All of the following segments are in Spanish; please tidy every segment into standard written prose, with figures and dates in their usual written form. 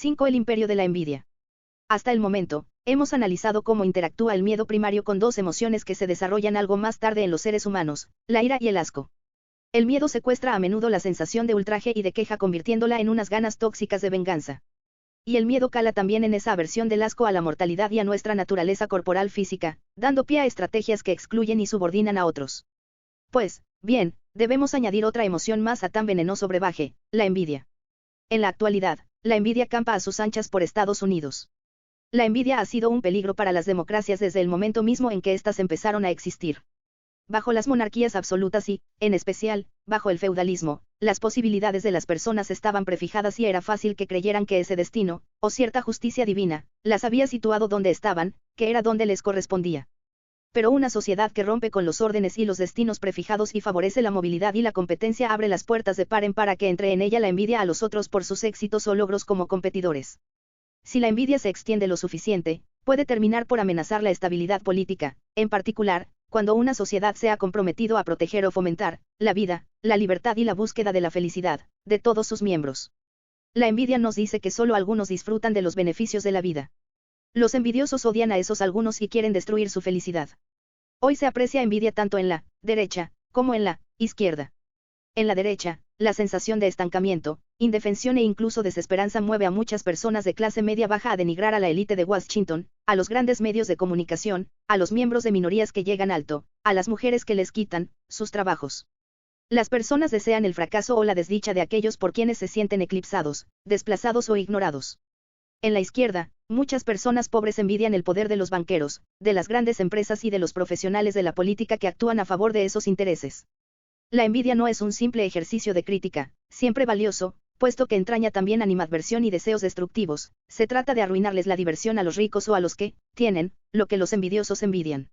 5. El imperio de la envidia. Hasta el momento, hemos analizado cómo interactúa el miedo primario con dos emociones que se desarrollan algo más tarde en los seres humanos, la ira y el asco. El miedo secuestra a menudo la sensación de ultraje y de queja convirtiéndola en unas ganas tóxicas de venganza. Y el miedo cala también en esa aversión del asco a la mortalidad y a nuestra naturaleza corporal física, dando pie a estrategias que excluyen y subordinan a otros. Pues, bien, debemos añadir otra emoción más a tan venenoso brebaje, la envidia. En la actualidad, la envidia campa a sus anchas por Estados Unidos. La envidia ha sido un peligro para las democracias desde el momento mismo en que éstas empezaron a existir. Bajo las monarquías absolutas y, en especial, bajo el feudalismo, las posibilidades de las personas estaban prefijadas y era fácil que creyeran que ese destino, o cierta justicia divina, las había situado donde estaban, que era donde les correspondía. Pero una sociedad que rompe con los órdenes y los destinos prefijados y favorece la movilidad y la competencia abre las puertas de par en par a que entre en ella la envidia a los otros por sus éxitos o logros como competidores. Si la envidia se extiende lo suficiente, puede terminar por amenazar la estabilidad política, en particular, cuando una sociedad se ha comprometido a proteger o fomentar la vida, la libertad y la búsqueda de la felicidad de todos sus miembros. La envidia nos dice que solo algunos disfrutan de los beneficios de la vida. Los envidiosos odian a esos algunos y quieren destruir su felicidad. Hoy se aprecia envidia tanto en la derecha como en la izquierda. En la derecha, la sensación de estancamiento, indefensión e incluso desesperanza mueve a muchas personas de clase media baja a denigrar a la élite de Washington, a los grandes medios de comunicación, a los miembros de minorías que llegan alto, a las mujeres que les quitan sus trabajos. Las personas desean el fracaso o la desdicha de aquellos por quienes se sienten eclipsados, desplazados o ignorados. En la izquierda, muchas personas pobres envidian el poder de los banqueros, de las grandes empresas y de los profesionales de la política que actúan a favor de esos intereses. La envidia no es un simple ejercicio de crítica, siempre valioso, puesto que entraña también animadversión y deseos destructivos. Se trata de arruinarles la diversión a los ricos o a los que tienen lo que los envidiosos envidian.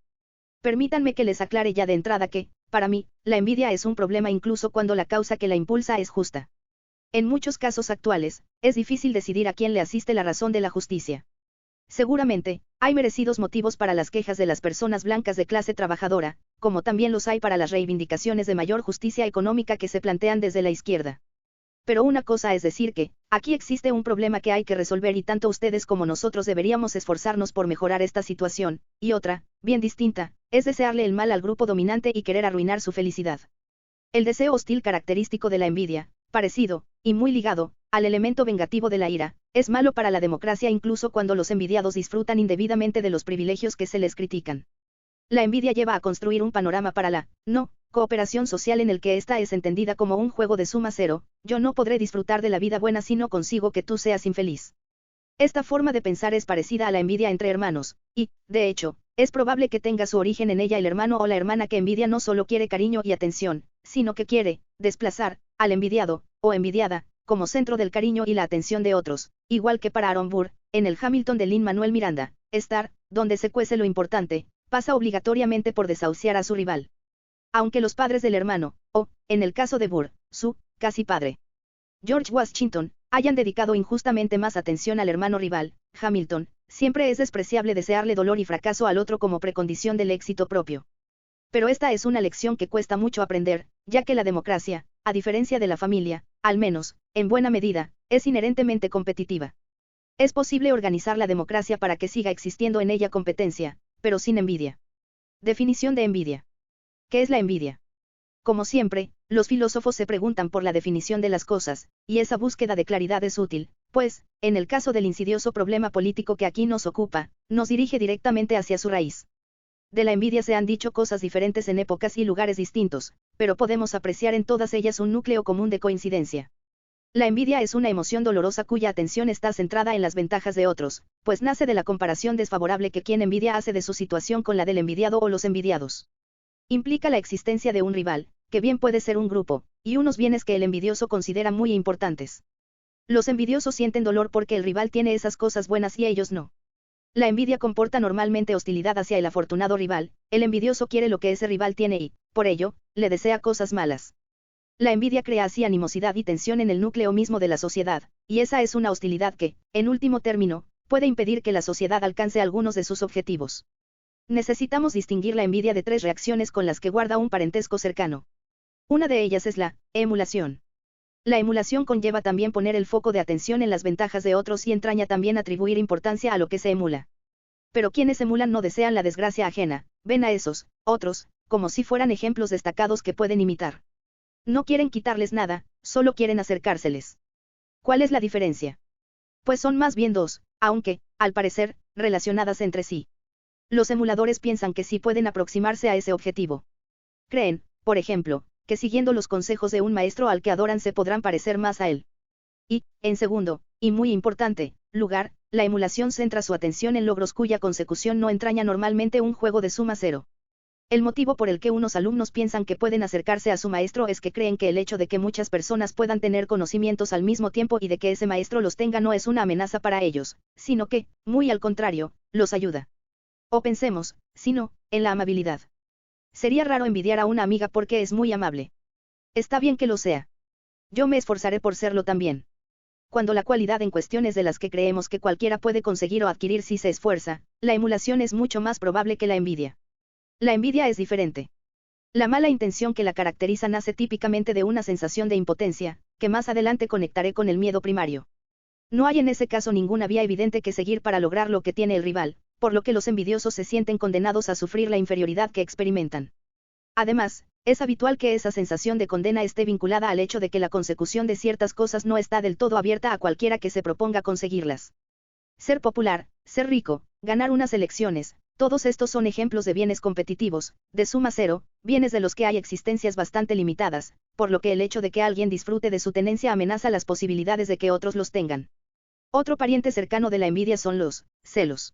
Permítanme que les aclare ya de entrada que, para mí, la envidia es un problema incluso cuando la causa que la impulsa es justa. En muchos casos actuales, es difícil decidir a quién le asiste la razón de la justicia. Seguramente, hay merecidos motivos para las quejas de las personas blancas de clase trabajadora, como también los hay para las reivindicaciones de mayor justicia económica que se plantean desde la izquierda. Pero una cosa es decir que, aquí existe un problema que hay que resolver y tanto ustedes como nosotros deberíamos esforzarnos por mejorar esta situación, y otra, bien distinta, es desearle el mal al grupo dominante y querer arruinar su felicidad. El deseo hostil característico de la envidia, parecido, y muy ligado, al elemento vengativo de la ira, es malo para la democracia incluso cuando los envidiados disfrutan indebidamente de los privilegios que se les critican. La envidia lleva a construir un panorama para la cooperación social en el que ésta es entendida como un juego de suma cero. Yo no podré disfrutar de la vida buena si no consigo que tú seas infeliz. Esta forma de pensar es parecida a la envidia entre hermanos, y, de hecho, es probable que tenga su origen en ella el hermano o la hermana que envidia no solo quiere cariño y atención, sino que quiere desplazar al envidiado, o envidiada, como centro del cariño y la atención de otros, igual que para Aaron Burr, en el Hamilton de Lin-Manuel Miranda, estar, donde se cuece lo importante, pasa obligatoriamente por desahuciar a su rival. Aunque los padres del hermano, o, en el caso de Burr, su casi padre, George Washington, hayan dedicado injustamente más atención al hermano rival, Hamilton, siempre es despreciable desearle dolor y fracaso al otro como precondición del éxito propio. Pero esta es una lección que cuesta mucho aprender, ya que la democracia, a diferencia de la familia, al menos, en buena medida, es inherentemente competitiva. Es posible organizar la democracia para que siga existiendo en ella competencia, pero sin envidia. Definición de envidia. ¿Qué es la envidia? Como siempre, los filósofos se preguntan por la definición de las cosas, y esa búsqueda de claridad es útil, pues, en el caso del insidioso problema político que aquí nos ocupa, nos dirige directamente hacia su raíz. De la envidia se han dicho cosas diferentes en épocas y lugares distintos, pero podemos apreciar en todas ellas un núcleo común de coincidencia. La envidia es una emoción dolorosa cuya atención está centrada en las ventajas de otros, pues nace de la comparación desfavorable que quien envidia hace de su situación con la del envidiado o los envidiados. Implica la existencia de un rival, que bien puede ser un grupo, y unos bienes que el envidioso considera muy importantes. Los envidiosos sienten dolor porque el rival tiene esas cosas buenas y ellos no. La envidia comporta normalmente hostilidad hacia el afortunado rival, el envidioso quiere lo que ese rival tiene y, por ello, le desea cosas malas. La envidia crea así animosidad y tensión en el núcleo mismo de la sociedad, y esa es una hostilidad que, en último término, puede impedir que la sociedad alcance algunos de sus objetivos. Necesitamos distinguir la envidia de tres reacciones con las que guarda un parentesco cercano. Una de ellas es la emulación. La emulación conlleva también poner el foco de atención en las ventajas de otros y entraña también atribuir importancia a lo que se emula. Pero quienes emulan no desean la desgracia ajena, ven a esos, otros, como si fueran ejemplos destacados que pueden imitar. No quieren quitarles nada, solo quieren acercárseles. ¿Cuál es la diferencia? Pues son más bien dos, aunque, al parecer, relacionadas entre sí. Los emuladores piensan que sí pueden aproximarse a ese objetivo. Creen, por ejemplo, que siguiendo los consejos de un maestro al que adoran se podrán parecer más a él. Y, en segundo, y muy importante, lugar, la emulación centra su atención en logros cuya consecución no entraña normalmente un juego de suma cero. El motivo por el que unos alumnos piensan que pueden acercarse a su maestro es que creen que el hecho de que muchas personas puedan tener conocimientos al mismo tiempo y de que ese maestro los tenga no es una amenaza para ellos, sino que, muy al contrario, los ayuda. O pensemos, si no, en la amabilidad. Sería raro envidiar a una amiga porque es muy amable. Está bien que lo sea. Yo me esforzaré por serlo también. Cuando la cualidad en cuestión es de las que creemos que cualquiera puede conseguir o adquirir si se esfuerza, la emulación es mucho más probable que la envidia. La envidia es diferente. La mala intención que la caracteriza nace típicamente de una sensación de impotencia, que más adelante conectaré con el miedo primario. No hay en ese caso ninguna vía evidente que seguir para lograr lo que tiene el rival, por lo que los envidiosos se sienten condenados a sufrir la inferioridad que experimentan. Además, es habitual que esa sensación de condena esté vinculada al hecho de que la consecución de ciertas cosas no está del todo abierta a cualquiera que se proponga conseguirlas. Ser popular, ser rico, ganar unas elecciones, todos estos son ejemplos de bienes competitivos, de suma cero, bienes de los que hay existencias bastante limitadas, por lo que el hecho de que alguien disfrute de su tenencia amenaza las posibilidades de que otros los tengan. Otro pariente cercano de la envidia son los celos.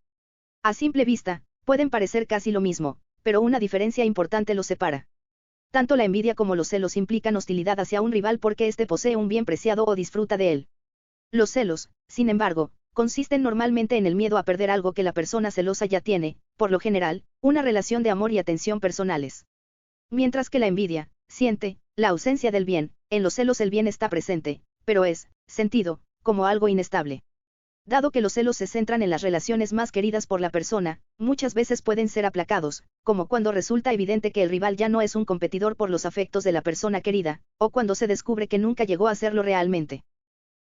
A simple vista, pueden parecer casi lo mismo, pero una diferencia importante los separa. Tanto la envidia como los celos implican hostilidad hacia un rival porque éste posee un bien preciado o disfruta de él. Los celos, sin embargo, consisten normalmente en el miedo a perder algo que la persona celosa ya tiene, por lo general, una relación de amor y atención personales. Mientras que la envidia, siente, la ausencia del bien, en los celos el bien está presente, pero es, sentido, como algo inestable. Dado que los celos se centran en las relaciones más queridas por la persona, muchas veces pueden ser aplacados, como cuando resulta evidente que el rival ya no es un competidor por los afectos de la persona querida, o cuando se descubre que nunca llegó a serlo realmente.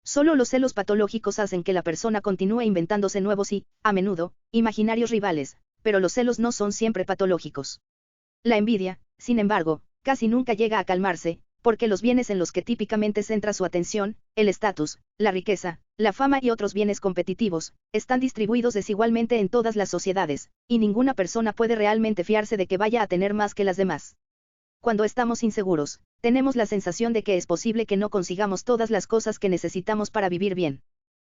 Solo los celos patológicos hacen que la persona continúe inventándose nuevos y, a menudo, imaginarios rivales, pero los celos no son siempre patológicos. La envidia, sin embargo, casi nunca llega a calmarse, porque los bienes en los que típicamente centra su atención, el estatus, la riqueza, la fama y otros bienes competitivos, están distribuidos desigualmente en todas las sociedades, y ninguna persona puede realmente fiarse de que vaya a tener más que las demás. Cuando estamos inseguros, tenemos la sensación de que es posible que no consigamos todas las cosas que necesitamos para vivir bien.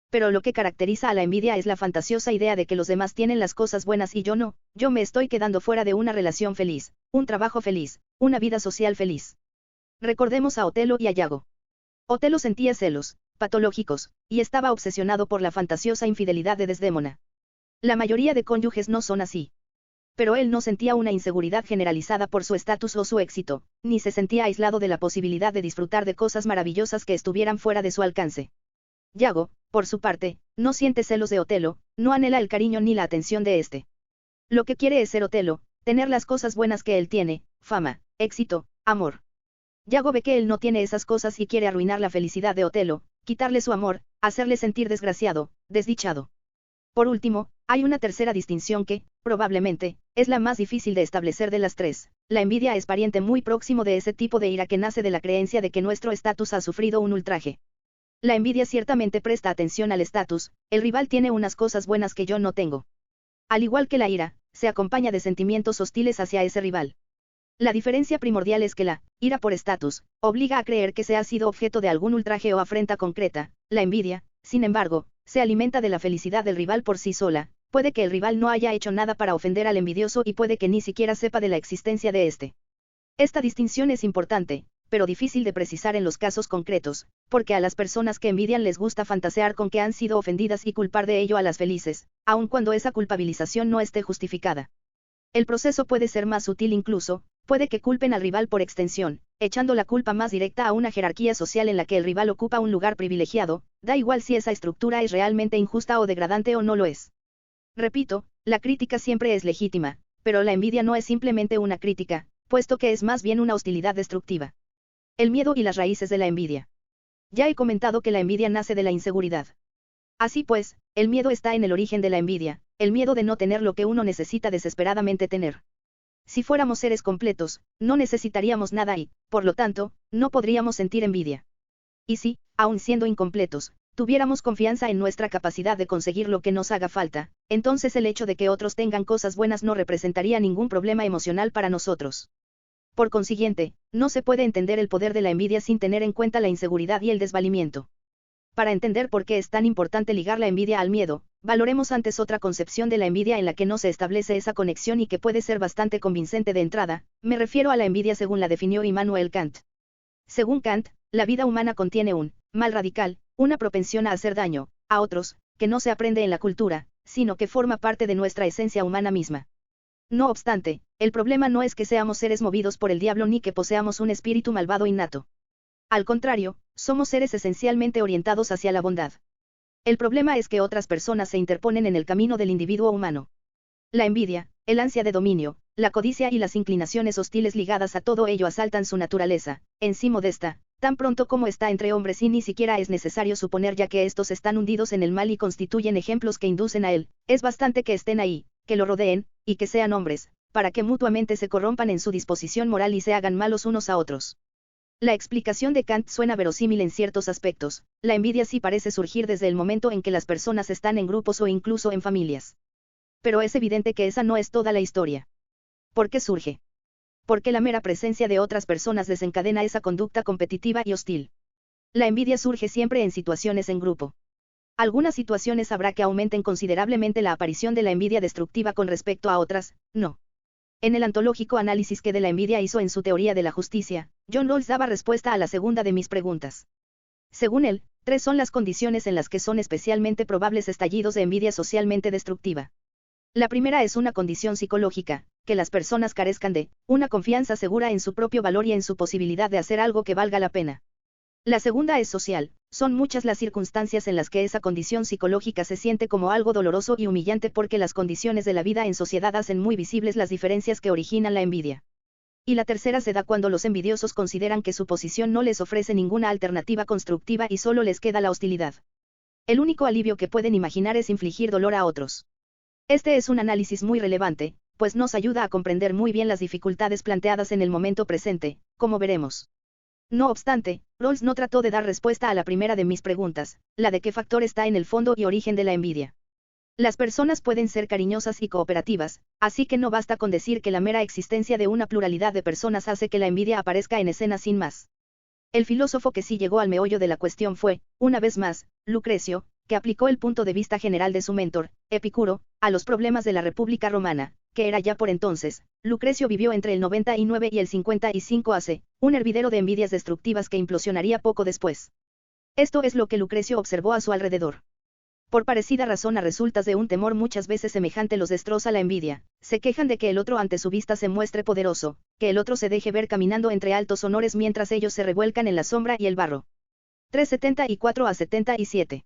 Pero lo que caracteriza a la envidia es la fantasiosa idea de que los demás tienen las cosas buenas y yo no, yo me estoy quedando fuera de una relación feliz, un trabajo feliz, una vida social feliz. Recordemos a Otelo y a Yago. Otelo sentía celos, patológicos, y estaba obsesionado por la fantasiosa infidelidad de Desdémona. La mayoría de cónyuges no son así. Pero él no sentía una inseguridad generalizada por su estatus o su éxito, ni se sentía aislado de la posibilidad de disfrutar de cosas maravillosas que estuvieran fuera de su alcance. Yago, por su parte, no siente celos de Otelo, no anhela el cariño ni la atención de éste. Lo que quiere es ser Otelo, tener las cosas buenas que él tiene, fama, éxito, amor. Yago ve que él no tiene esas cosas y quiere arruinar la felicidad de Otelo, quitarle su amor, hacerle sentir desgraciado, desdichado. Por último, hay una tercera distinción que, probablemente, es la más difícil de establecer de las tres. La envidia es pariente muy próximo de ese tipo de ira que nace de la creencia de que nuestro estatus ha sufrido un ultraje. La envidia ciertamente presta atención al estatus, el rival tiene unas cosas buenas que yo no tengo. Al igual que la ira, se acompaña de sentimientos hostiles hacia ese rival. La diferencia primordial es que la ira por estatus obliga a creer que se ha sido objeto de algún ultraje o afrenta concreta. La envidia, sin embargo, se alimenta de la felicidad del rival por sí sola. Puede que el rival no haya hecho nada para ofender al envidioso y puede que ni siquiera sepa de la existencia de este. Esta distinción es importante, pero difícil de precisar en los casos concretos, porque a las personas que envidian les gusta fantasear con que han sido ofendidas y culpar de ello a las felices, aun cuando esa culpabilización no esté justificada. El proceso puede ser más sutil incluso, puede que culpen al rival por extensión, echando la culpa más directa a una jerarquía social en la que el rival ocupa un lugar privilegiado, da igual si esa estructura es realmente injusta o degradante o no lo es. Repito, la crítica siempre es legítima, pero la envidia no es simplemente una crítica, puesto que es más bien una hostilidad destructiva. El miedo y las raíces de la envidia. Ya he comentado que la envidia nace de la inseguridad. Así pues, el miedo está en el origen de la envidia, el miedo de no tener lo que uno necesita desesperadamente tener. Si fuéramos seres completos, no necesitaríamos nada y, por lo tanto, no podríamos sentir envidia. Y si, aun siendo incompletos, tuviéramos confianza en nuestra capacidad de conseguir lo que nos haga falta, entonces el hecho de que otros tengan cosas buenas no representaría ningún problema emocional para nosotros. Por consiguiente, no se puede entender el poder de la envidia sin tener en cuenta la inseguridad y el desvalimiento. Para entender por qué es tan importante ligar la envidia al miedo, valoremos antes otra concepción de la envidia en la que no se establece esa conexión y que puede ser bastante convincente de entrada, me refiero a la envidia según la definió Immanuel Kant. Según Kant, la vida humana contiene un mal radical, una propensión a hacer daño a otros, que no se aprende en la cultura, sino que forma parte de nuestra esencia humana misma. No obstante, el problema no es que seamos seres movidos por el diablo ni que poseamos un espíritu malvado innato. Al contrario, somos seres esencialmente orientados hacia la bondad. El problema es que otras personas se interponen en el camino del individuo humano. La envidia, el ansia de dominio, la codicia y las inclinaciones hostiles ligadas a todo ello asaltan su naturaleza, en sí modesta, tan pronto como está entre hombres y ni siquiera es necesario suponer ya que estos están hundidos en el mal y constituyen ejemplos que inducen a él, es bastante que estén ahí, que lo rodeen, y que sean hombres, para que mutuamente se corrompan en su disposición moral y se hagan malos unos a otros. La explicación de Kant suena verosímil en ciertos aspectos, la envidia sí parece surgir desde el momento en que las personas están en grupos o incluso en familias. Pero es evidente que esa no es toda la historia. ¿Por qué surge? Porque la mera presencia de otras personas desencadena esa conducta competitiva y hostil. La envidia surge siempre en situaciones en grupo. Algunas situaciones habrá que aumenten considerablemente la aparición de la envidia destructiva con respecto a otras, no. En el antológico análisis que de la envidia hizo en su teoría de la justicia, John Rawls daba respuesta a la segunda de mis preguntas. Según él, 3 son las condiciones en las que son especialmente probables estallidos de envidia socialmente destructiva. La primera es una condición psicológica, que las personas carezcan de una confianza segura en su propio valor y en su posibilidad de hacer algo que valga la pena. La segunda es social, son muchas las circunstancias en las que esa condición psicológica se siente como algo doloroso y humillante porque las condiciones de la vida en sociedad hacen muy visibles las diferencias que originan la envidia. Y la tercera se da cuando los envidiosos consideran que su posición no les ofrece ninguna alternativa constructiva y solo les queda la hostilidad. El único alivio que pueden imaginar es infligir dolor a otros. Este es un análisis muy relevante, pues nos ayuda a comprender muy bien las dificultades planteadas en el momento presente, como veremos. No obstante, Rawls no trató de dar respuesta a la primera de mis preguntas, la de qué factor está en el fondo y origen de la envidia. Las personas pueden ser cariñosas y cooperativas, así que no basta con decir que la mera existencia de una pluralidad de personas hace que la envidia aparezca en escena sin más. El filósofo que sí llegó al meollo de la cuestión fue, una vez más, Lucrecio, que aplicó el punto de vista general de su mentor, Epicuro, a los problemas de la República Romana, que era ya por entonces. Lucrecio vivió entre el 99 y el 55 AC, un hervidero de envidias destructivas que implosionaría poco después. Esto es lo que Lucrecio observó a su alrededor. Por parecida razón a resultas de un temor muchas veces semejante los destroza la envidia, se quejan de que el otro ante su vista se muestre poderoso, que el otro se deje ver caminando entre altos honores mientras ellos se revuelcan en la sombra y el barro. 374 a 77.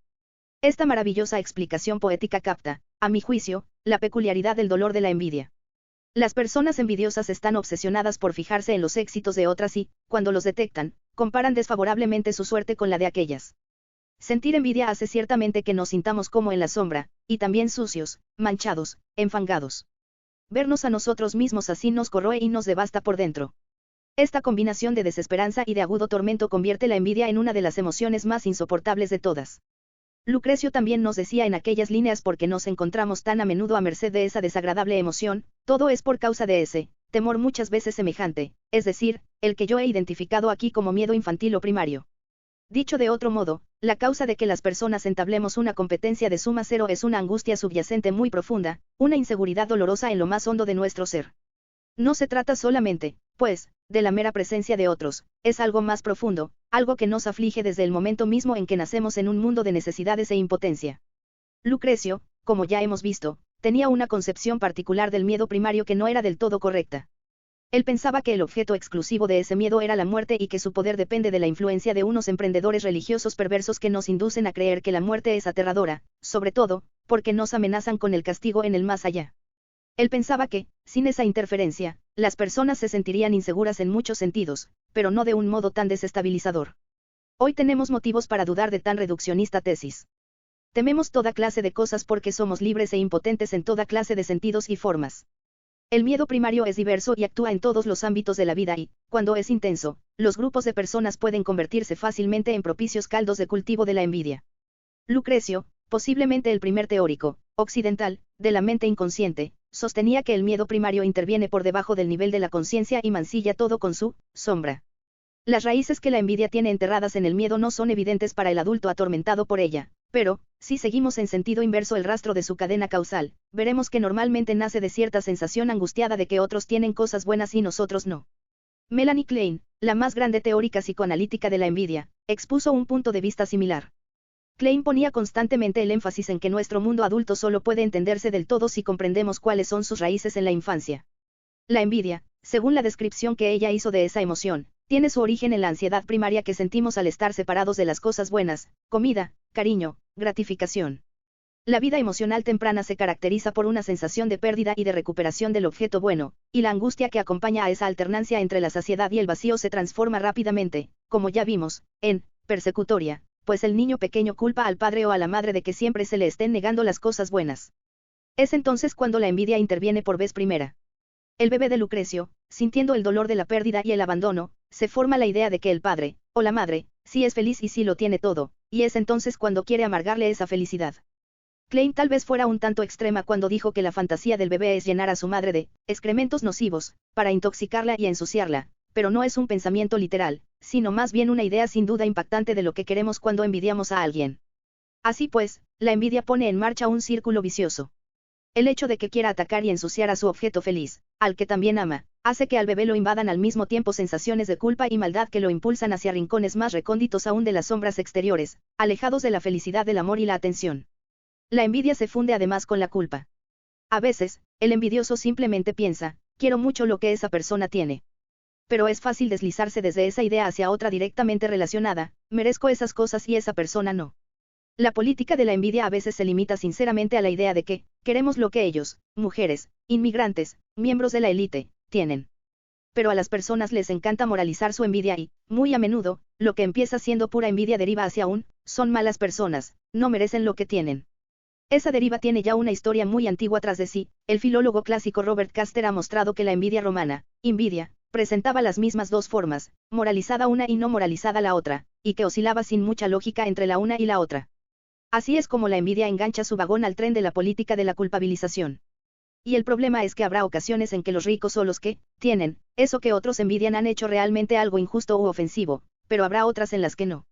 Esta maravillosa explicación poética capta, a mi juicio, la peculiaridad del dolor de la envidia. Las personas envidiosas están obsesionadas por fijarse en los éxitos de otras y, cuando los detectan, comparan desfavorablemente su suerte con la de aquellas. Sentir envidia hace ciertamente que nos sintamos como en la sombra, y también sucios, manchados, enfangados. Vernos a nosotros mismos así nos corroe y nos devasta por dentro. Esta combinación de desesperanza y de agudo tormento convierte la envidia en una de las emociones más insoportables de todas. Lucrecio también nos decía en aquellas líneas por qué nos encontramos tan a menudo a merced de esa desagradable emoción, todo es por causa de ese temor muchas veces semejante, es decir, el que yo he identificado aquí como miedo infantil o primario. Dicho de otro modo, la causa de que las personas entablemos una competencia de suma cero es una angustia subyacente muy profunda, una inseguridad dolorosa en lo más hondo de nuestro ser. No se trata solamente, pues, de la mera presencia de otros, es algo más profundo, algo que nos aflige desde el momento mismo en que nacemos en un mundo de necesidades e impotencia. Lucrecio, como ya hemos visto, tenía una concepción particular del miedo primario que no era del todo correcta. Él pensaba que el objeto exclusivo de ese miedo era la muerte y que su poder depende de la influencia de unos emprendedores religiosos perversos que nos inducen a creer que la muerte es aterradora, sobre todo, porque nos amenazan con el castigo en el más allá. Él pensaba que, sin esa interferencia, las personas se sentirían inseguras en muchos sentidos, pero no de un modo tan desestabilizador. Hoy tenemos motivos para dudar de tan reduccionista tesis. Tememos toda clase de cosas porque somos libres e impotentes en toda clase de sentidos y formas. El miedo primario es diverso y actúa en todos los ámbitos de la vida y, cuando es intenso, los grupos de personas pueden convertirse fácilmente en propicios caldos de cultivo de la envidia. Lucrecio, posiblemente el primer teórico occidental de la mente inconsciente, sostenía que el miedo primario interviene por debajo del nivel de la conciencia y mancilla todo con su sombra. Las raíces que la envidia tiene enterradas en el miedo no son evidentes para el adulto atormentado por ella, pero, si seguimos en sentido inverso el rastro de su cadena causal, veremos que normalmente nace de cierta sensación angustiada de que otros tienen cosas buenas y nosotros no. Melanie Klein, la más grande teórica psicoanalítica de la envidia, expuso un punto de vista similar. Klein ponía constantemente el énfasis en que nuestro mundo adulto solo puede entenderse del todo si comprendemos cuáles son sus raíces en la infancia. La envidia, según la descripción que ella hizo de esa emoción, tiene su origen en la ansiedad primaria que sentimos al estar separados de las cosas buenas, comida, cariño, gratificación. La vida emocional temprana se caracteriza por una sensación de pérdida y de recuperación del objeto bueno, y la angustia que acompaña a esa alternancia entre la saciedad y el vacío se transforma rápidamente, como ya vimos, en persecutoria, pues el niño pequeño culpa al padre o a la madre de que siempre se le estén negando las cosas buenas. Es entonces cuando la envidia interviene por vez primera. El bebé de Lucrecio, sintiendo el dolor de la pérdida y el abandono, se forma la idea de que el padre, o la madre, sí es feliz y sí lo tiene todo, y es entonces cuando quiere amargarle esa felicidad. Klein tal vez fuera un tanto extrema cuando dijo que la fantasía del bebé es llenar a su madre de excrementos nocivos, para intoxicarla y ensuciarla, pero no es un pensamiento literal, sino más bien una idea sin duda impactante de lo que queremos cuando envidiamos a alguien. Así pues, la envidia pone en marcha un círculo vicioso. El hecho de que quiera atacar y ensuciar a su objeto feliz, al que también ama, hace que al bebé lo invadan al mismo tiempo sensaciones de culpa y maldad que lo impulsan hacia rincones más recónditos aún de las sombras exteriores, alejados de la felicidad del amor y la atención. La envidia se funde además con la culpa. A veces, el envidioso simplemente piensa, quiero mucho lo que esa persona tiene. Pero es fácil deslizarse desde esa idea hacia otra directamente relacionada, merezco esas cosas y esa persona no. La política de la envidia a veces se limita sinceramente a la idea de que, queremos lo que ellos, mujeres, inmigrantes, miembros de la élite, tienen. Pero a las personas les encanta moralizar su envidia y, muy a menudo, lo que empieza siendo pura envidia deriva hacia son malas personas, no merecen lo que tienen. Esa deriva tiene ya una historia muy antigua tras de sí. El filólogo clásico Robert Caster ha mostrado que la envidia romana, invidia, presentaba las mismas dos formas, moralizada una y no moralizada la otra, y que oscilaba sin mucha lógica entre la una y la otra. Así es como la envidia engancha su vagón al tren de la política de la culpabilización. Y el problema es que habrá ocasiones en que los ricos o los que tienen eso que otros envidian han hecho realmente algo injusto u ofensivo, pero habrá otras en las que no.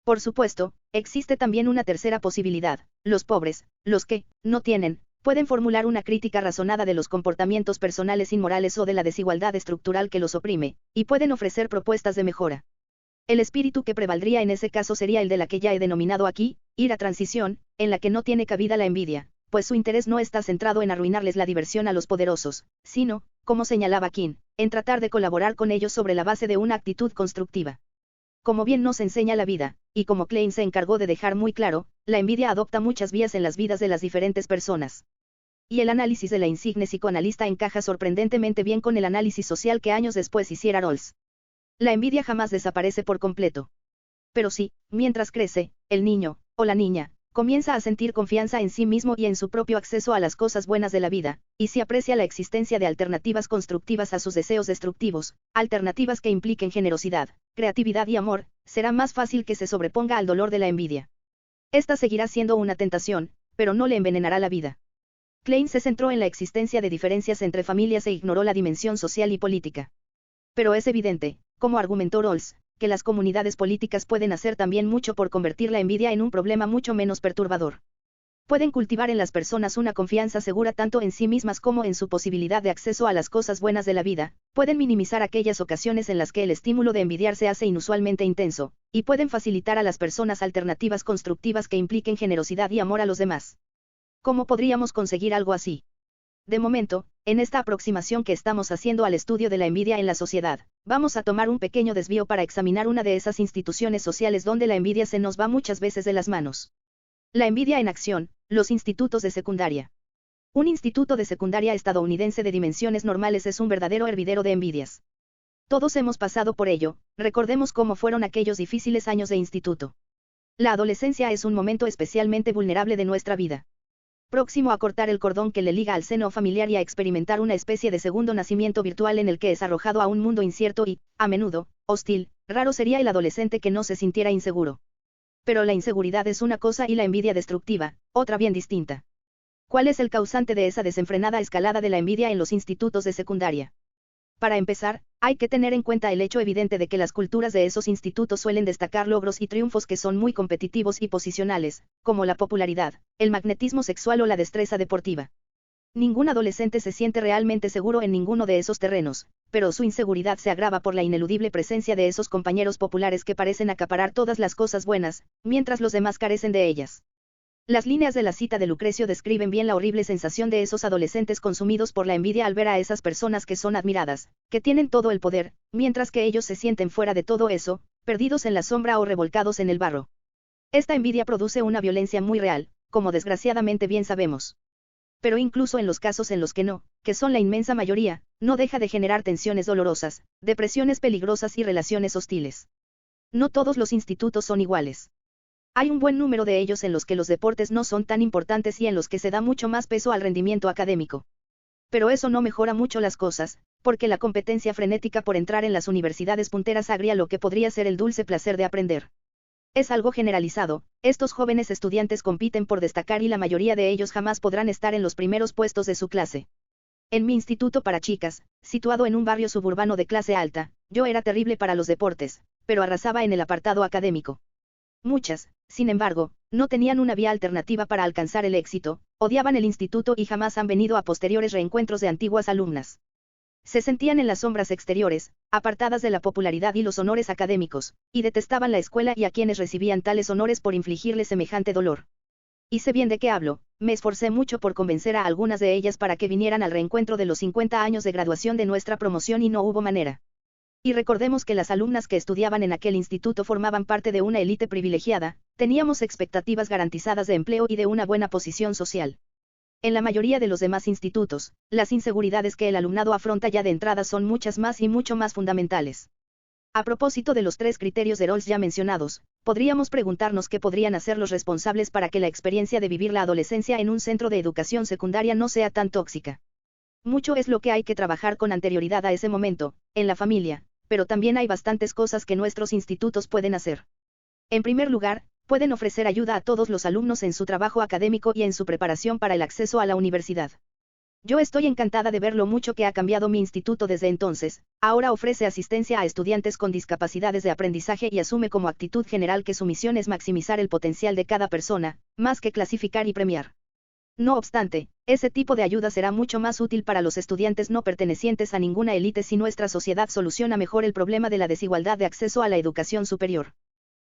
Por supuesto, existe también una tercera posibilidad: los pobres, los que no tienen, pueden formular una crítica razonada de los comportamientos personales inmorales o de la desigualdad estructural que los oprime, y pueden ofrecer propuestas de mejora. El espíritu que prevaldría en ese caso sería el de la que ya he denominado aquí, ira transición, en la que no tiene cabida la envidia, pues su interés no está centrado en arruinarles la diversión a los poderosos, sino, como señalaba King, en tratar de colaborar con ellos sobre la base de una actitud constructiva. Como bien nos enseña la vida, y como Klein se encargó de dejar muy claro, la envidia adopta muchas vías en las vidas de las diferentes personas. Y el análisis de la insigne psicoanalista encaja sorprendentemente bien con el análisis social que años después hiciera Rawls. La envidia jamás desaparece por completo. Pero sí, mientras crece, el niño, o la niña, comienza a sentir confianza en sí mismo y en su propio acceso a las cosas buenas de la vida, y si aprecia la existencia de alternativas constructivas a sus deseos destructivos, alternativas que impliquen generosidad, creatividad y amor, será más fácil que se sobreponga al dolor de la envidia. Esta seguirá siendo una tentación, pero no le envenenará la vida. Klein se centró en la existencia de diferencias entre familias e ignoró la dimensión social y política. Pero es evidente, como argumentó Rawls, que las comunidades políticas pueden hacer también mucho por convertir la envidia en un problema mucho menos perturbador. Pueden cultivar en las personas una confianza segura tanto en sí mismas como en su posibilidad de acceso a las cosas buenas de la vida, pueden minimizar aquellas ocasiones en las que el estímulo de envidiar se hace inusualmente intenso, y pueden facilitar a las personas alternativas constructivas que impliquen generosidad y amor a los demás. ¿Cómo podríamos conseguir algo así? De momento, en esta aproximación que estamos haciendo al estudio de la envidia en la sociedad, vamos a tomar un pequeño desvío para examinar una de esas instituciones sociales donde la envidia se nos va muchas veces de las manos. La envidia en acción, los institutos de secundaria. Un instituto de secundaria estadounidense de dimensiones normales es un verdadero hervidero de envidias. Todos hemos pasado por ello, recordemos cómo fueron aquellos difíciles años de instituto. La adolescencia es un momento especialmente vulnerable de nuestra vida. Próximo a cortar el cordón que le liga al seno familiar y a experimentar una especie de segundo nacimiento virtual en el que es arrojado a un mundo incierto y, a menudo, hostil. Raro sería el adolescente que no se sintiera inseguro. Pero la inseguridad es una cosa y la envidia destructiva, otra bien distinta. ¿Cuál es el causante de esa desenfrenada escalada de la envidia en los institutos de secundaria? Para empezar, hay que tener en cuenta el hecho evidente de que las culturas de esos institutos suelen destacar logros y triunfos que son muy competitivos y posicionales, como la popularidad, el magnetismo sexual o la destreza deportiva. Ningún adolescente se siente realmente seguro en ninguno de esos terrenos, pero su inseguridad se agrava por la ineludible presencia de esos compañeros populares que parecen acaparar todas las cosas buenas, mientras los demás carecen de ellas. Las líneas de la cita de Lucrecio describen bien la horrible sensación de esos adolescentes consumidos por la envidia al ver a esas personas que son admiradas, que tienen todo el poder, mientras que ellos se sienten fuera de todo eso, perdidos en la sombra o revolcados en el barro. Esta envidia produce una violencia muy real, como desgraciadamente bien sabemos. Pero incluso en los casos en los que no, que son la inmensa mayoría, no deja de generar tensiones dolorosas, depresiones peligrosas y relaciones hostiles. No todos los institutos son iguales. Hay un buen número de ellos en los que los deportes no son tan importantes y en los que se da mucho más peso al rendimiento académico. Pero eso no mejora mucho las cosas, porque la competencia frenética por entrar en las universidades punteras agria lo que podría ser el dulce placer de aprender. Es algo generalizado, estos jóvenes estudiantes compiten por destacar y la mayoría de ellos jamás podrán estar en los primeros puestos de su clase. En mi instituto para chicas, situado en un barrio suburbano de clase alta, yo era terrible para los deportes, pero arrasaba en el apartado académico. Muchas, sin embargo, no tenían una vía alternativa para alcanzar el éxito, odiaban el instituto y jamás han venido a posteriores reencuentros de antiguas alumnas. Se sentían en las sombras exteriores, apartadas de la popularidad y los honores académicos, y detestaban la escuela y a quienes recibían tales honores por infligirles semejante dolor. Y sé bien de qué hablo, me esforcé mucho por convencer a algunas de ellas para que vinieran al reencuentro de los 50 años de graduación de nuestra promoción y no hubo manera. Y recordemos que las alumnas que estudiaban en aquel instituto formaban parte de una élite privilegiada, teníamos expectativas garantizadas de empleo y de una buena posición social. En la mayoría de los demás institutos, las inseguridades que el alumnado afronta ya de entrada son muchas más y mucho más fundamentales. A propósito de los 3 criterios de Rawls ya mencionados, podríamos preguntarnos qué podrían hacer los responsables para que la experiencia de vivir la adolescencia en un centro de educación secundaria no sea tan tóxica. Mucho es lo que hay que trabajar con anterioridad a ese momento, en la familia, pero también hay bastantes cosas que nuestros institutos pueden hacer. En primer lugar, pueden ofrecer ayuda a todos los alumnos en su trabajo académico y en su preparación para el acceso a la universidad. Yo estoy encantada de ver lo mucho que ha cambiado mi instituto desde entonces. Ahora ofrece asistencia a estudiantes con discapacidades de aprendizaje y asume como actitud general que su misión es maximizar el potencial de cada persona, más que clasificar y premiar. No obstante, ese tipo de ayuda será mucho más útil para los estudiantes no pertenecientes a ninguna élite si nuestra sociedad soluciona mejor el problema de la desigualdad de acceso a la educación superior.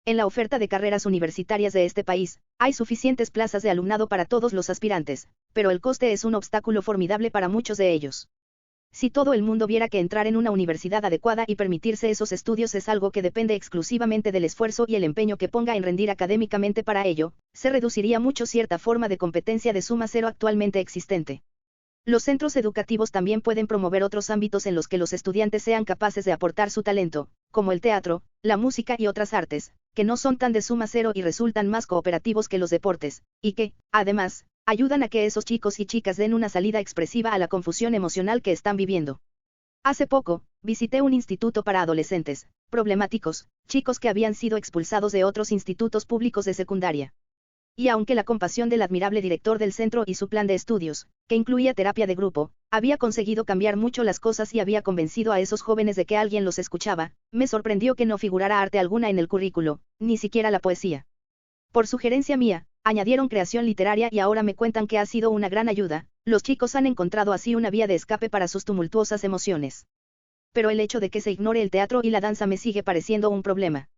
En la oferta de carreras universitarias de este país, hay suficientes plazas de alumnado para todos los aspirantes, pero el coste es un obstáculo formidable para muchos de ellos. Si todo el mundo viera que entrar en una universidad adecuada y permitirse esos estudios es algo que depende exclusivamente del esfuerzo y el empeño que ponga en rendir académicamente para ello, se reduciría mucho cierta forma de competencia de suma cero actualmente existente. Los centros educativos también pueden promover otros ámbitos en los que los estudiantes sean capaces de aportar su talento, como el teatro, la música y otras artes, que no son tan de suma cero y resultan más cooperativos que los deportes, y que, además, ayudan a que esos chicos y chicas den una salida expresiva a la confusión emocional que están viviendo. Hace poco, visité un instituto para adolescentes problemáticos, chicos que habían sido expulsados de otros institutos públicos de secundaria. Y aunque la compasión del admirable director del centro y su plan de estudios, que incluía terapia de grupo, había conseguido cambiar mucho las cosas y había convencido a esos jóvenes de que alguien los escuchaba, me sorprendió que no figurara arte alguna en el currículo, ni siquiera la poesía. Por sugerencia mía, añadieron creación literaria y ahora me cuentan que ha sido una gran ayuda, los chicos han encontrado así una vía de escape para sus tumultuosas emociones. Pero el hecho de que se ignore el teatro y la danza me sigue pareciendo un problema.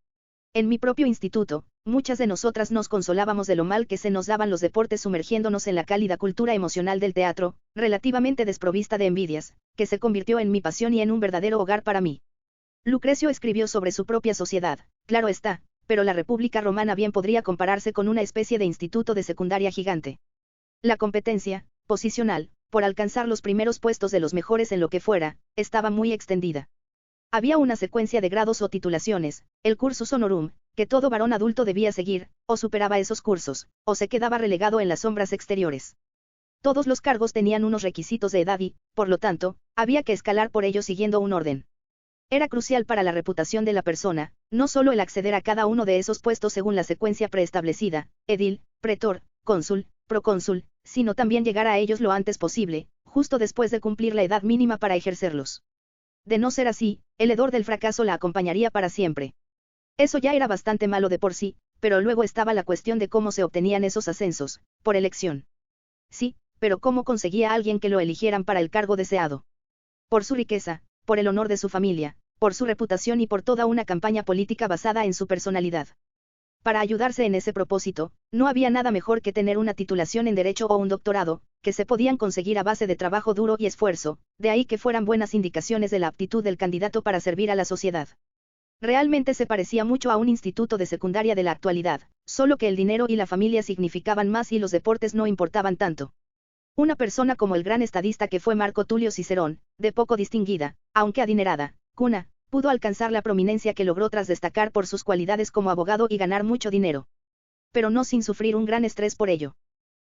En mi propio instituto, muchas de nosotras nos consolábamos de lo mal que se nos daban los deportes sumergiéndonos en la cálida cultura emocional del teatro, relativamente desprovista de envidias, que se convirtió en mi pasión y en un verdadero hogar para mí. Lucrecio escribió sobre su propia sociedad, claro está, pero la República Romana bien podría compararse con una especie de instituto de secundaria gigante. La competencia, posicional, por alcanzar los primeros puestos de los mejores en lo que fuera, estaba muy extendida. Había una secuencia de grados o titulaciones, el cursus honorum, que todo varón adulto debía seguir, o superaba esos cursos, o se quedaba relegado en las sombras exteriores. Todos los cargos tenían unos requisitos de edad y, por lo tanto, había que escalar por ellos siguiendo un orden. Era crucial para la reputación de la persona, no solo el acceder a cada uno de esos puestos según la secuencia preestablecida, edil, pretor, cónsul, procónsul, sino también llegar a ellos lo antes posible, justo después de cumplir la edad mínima para ejercerlos. De no ser así, el hedor del fracaso la acompañaría para siempre. Eso ya era bastante malo de por sí, pero luego estaba la cuestión de cómo se obtenían esos ascensos, por elección. Sí, pero ¿cómo conseguía a alguien que lo eligieran para el cargo deseado? Por su riqueza, por el honor de su familia, por su reputación y por toda una campaña política basada en su personalidad. Para ayudarse en ese propósito, no había nada mejor que tener una titulación en Derecho o un doctorado, que se podían conseguir a base de trabajo duro y esfuerzo, de ahí que fueran buenas indicaciones de la aptitud del candidato para servir a la sociedad. Realmente se parecía mucho a un instituto de secundaria de la actualidad, solo que el dinero y la familia significaban más y los deportes no importaban tanto. Una persona como el gran estadista que fue Marco Tulio Cicerón, de poco distinguida, aunque adinerada, cuna, pudo alcanzar la prominencia que logró tras destacar por sus cualidades como abogado y ganar mucho dinero. Pero no sin sufrir un gran estrés por ello.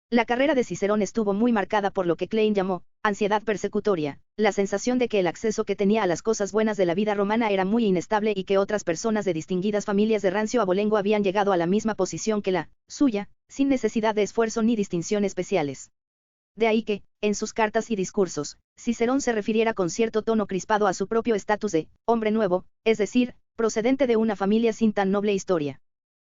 La carrera de Cicerón estuvo muy marcada por lo que Klein llamó ansiedad persecutoria, la sensación de que el acceso que tenía a las cosas buenas de la vida romana era muy inestable y que otras personas de distinguidas familias de rancio abolengo habían llegado a la misma posición que la suya, sin necesidad de esfuerzo ni distinción especiales. De ahí que, en sus cartas y discursos, Cicerón se refiriera con cierto tono crispado a su propio estatus de hombre nuevo, es decir, procedente de una familia sin tan noble historia.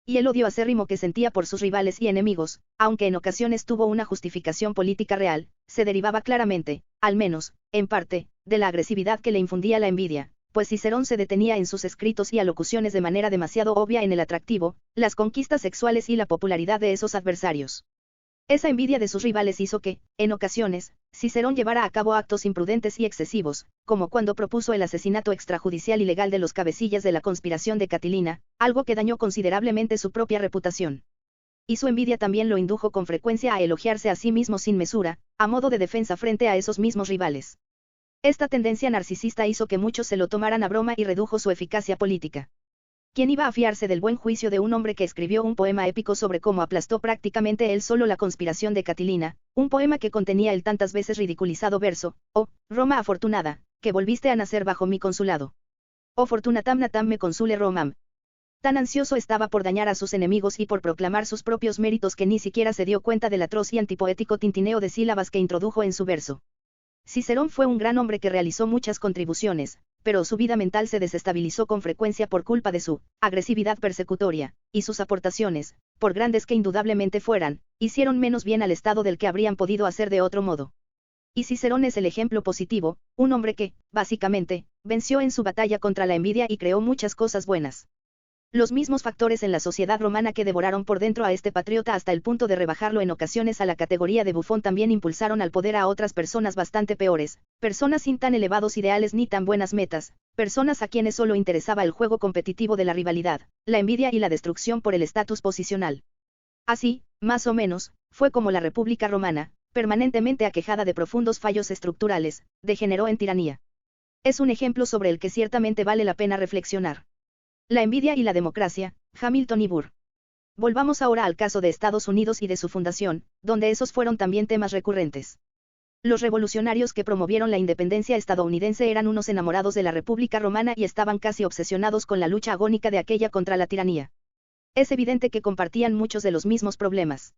Y el odio acérrimo que sentía por sus rivales y enemigos, aunque en ocasiones tuvo una justificación política real, se derivaba claramente, al menos, en parte, de la agresividad que le infundía la envidia, pues Cicerón se detenía en sus escritos y alocuciones de manera demasiado obvia en el atractivo, las conquistas sexuales y la popularidad de esos adversarios. Esa envidia de sus rivales hizo que, en ocasiones, Cicerón llevara a cabo actos imprudentes y excesivos, como cuando propuso el asesinato extrajudicial ilegal de los cabecillas de la conspiración de Catilina, algo que dañó considerablemente su propia reputación. Y su envidia también lo indujo con frecuencia a elogiarse a sí mismo sin mesura, a modo de defensa frente a esos mismos rivales. Esta tendencia narcisista hizo que muchos se lo tomaran a broma y redujo su eficacia política. ¿Quién iba a fiarse del buen juicio de un hombre que escribió un poema épico sobre cómo aplastó prácticamente él solo la conspiración de Catilina, un poema que contenía el tantas veces ridiculizado verso, oh, Roma afortunada, que volviste a nacer bajo mi consulado? Oh fortunatam natam me consule Romam. Tan ansioso estaba por dañar a sus enemigos y por proclamar sus propios méritos que ni siquiera se dio cuenta del atroz y antipoético tintineo de sílabas que introdujo en su verso. Cicerón fue un gran hombre que realizó muchas contribuciones, pero su vida mental se desestabilizó con frecuencia por culpa de su agresividad persecutoria, y sus aportaciones, por grandes que indudablemente fueran, hicieron menos bien al Estado del que habrían podido hacer de otro modo. Y Cicerón es el ejemplo positivo, un hombre que, básicamente, venció en su batalla contra la envidia y creó muchas cosas buenas. Los mismos factores en la sociedad romana que devoraron por dentro a este patriota hasta el punto de rebajarlo en ocasiones a la categoría de bufón también impulsaron al poder a otras personas bastante peores, personas sin tan elevados ideales ni tan buenas metas, personas a quienes solo interesaba el juego competitivo de la rivalidad, la envidia y la destrucción por el estatus posicional. Así, más o menos, fue como la República Romana, permanentemente aquejada de profundos fallos estructurales, degeneró en tiranía. Es un ejemplo sobre el que ciertamente vale la pena reflexionar. La envidia y la democracia, Hamilton y Burr. Volvamos ahora al caso de Estados Unidos y de su fundación, donde esos fueron también temas recurrentes. Los revolucionarios que promovieron la independencia estadounidense eran unos enamorados de la República Romana y estaban casi obsesionados con la lucha agónica de aquella contra la tiranía. Es evidente que compartían muchos de los mismos problemas.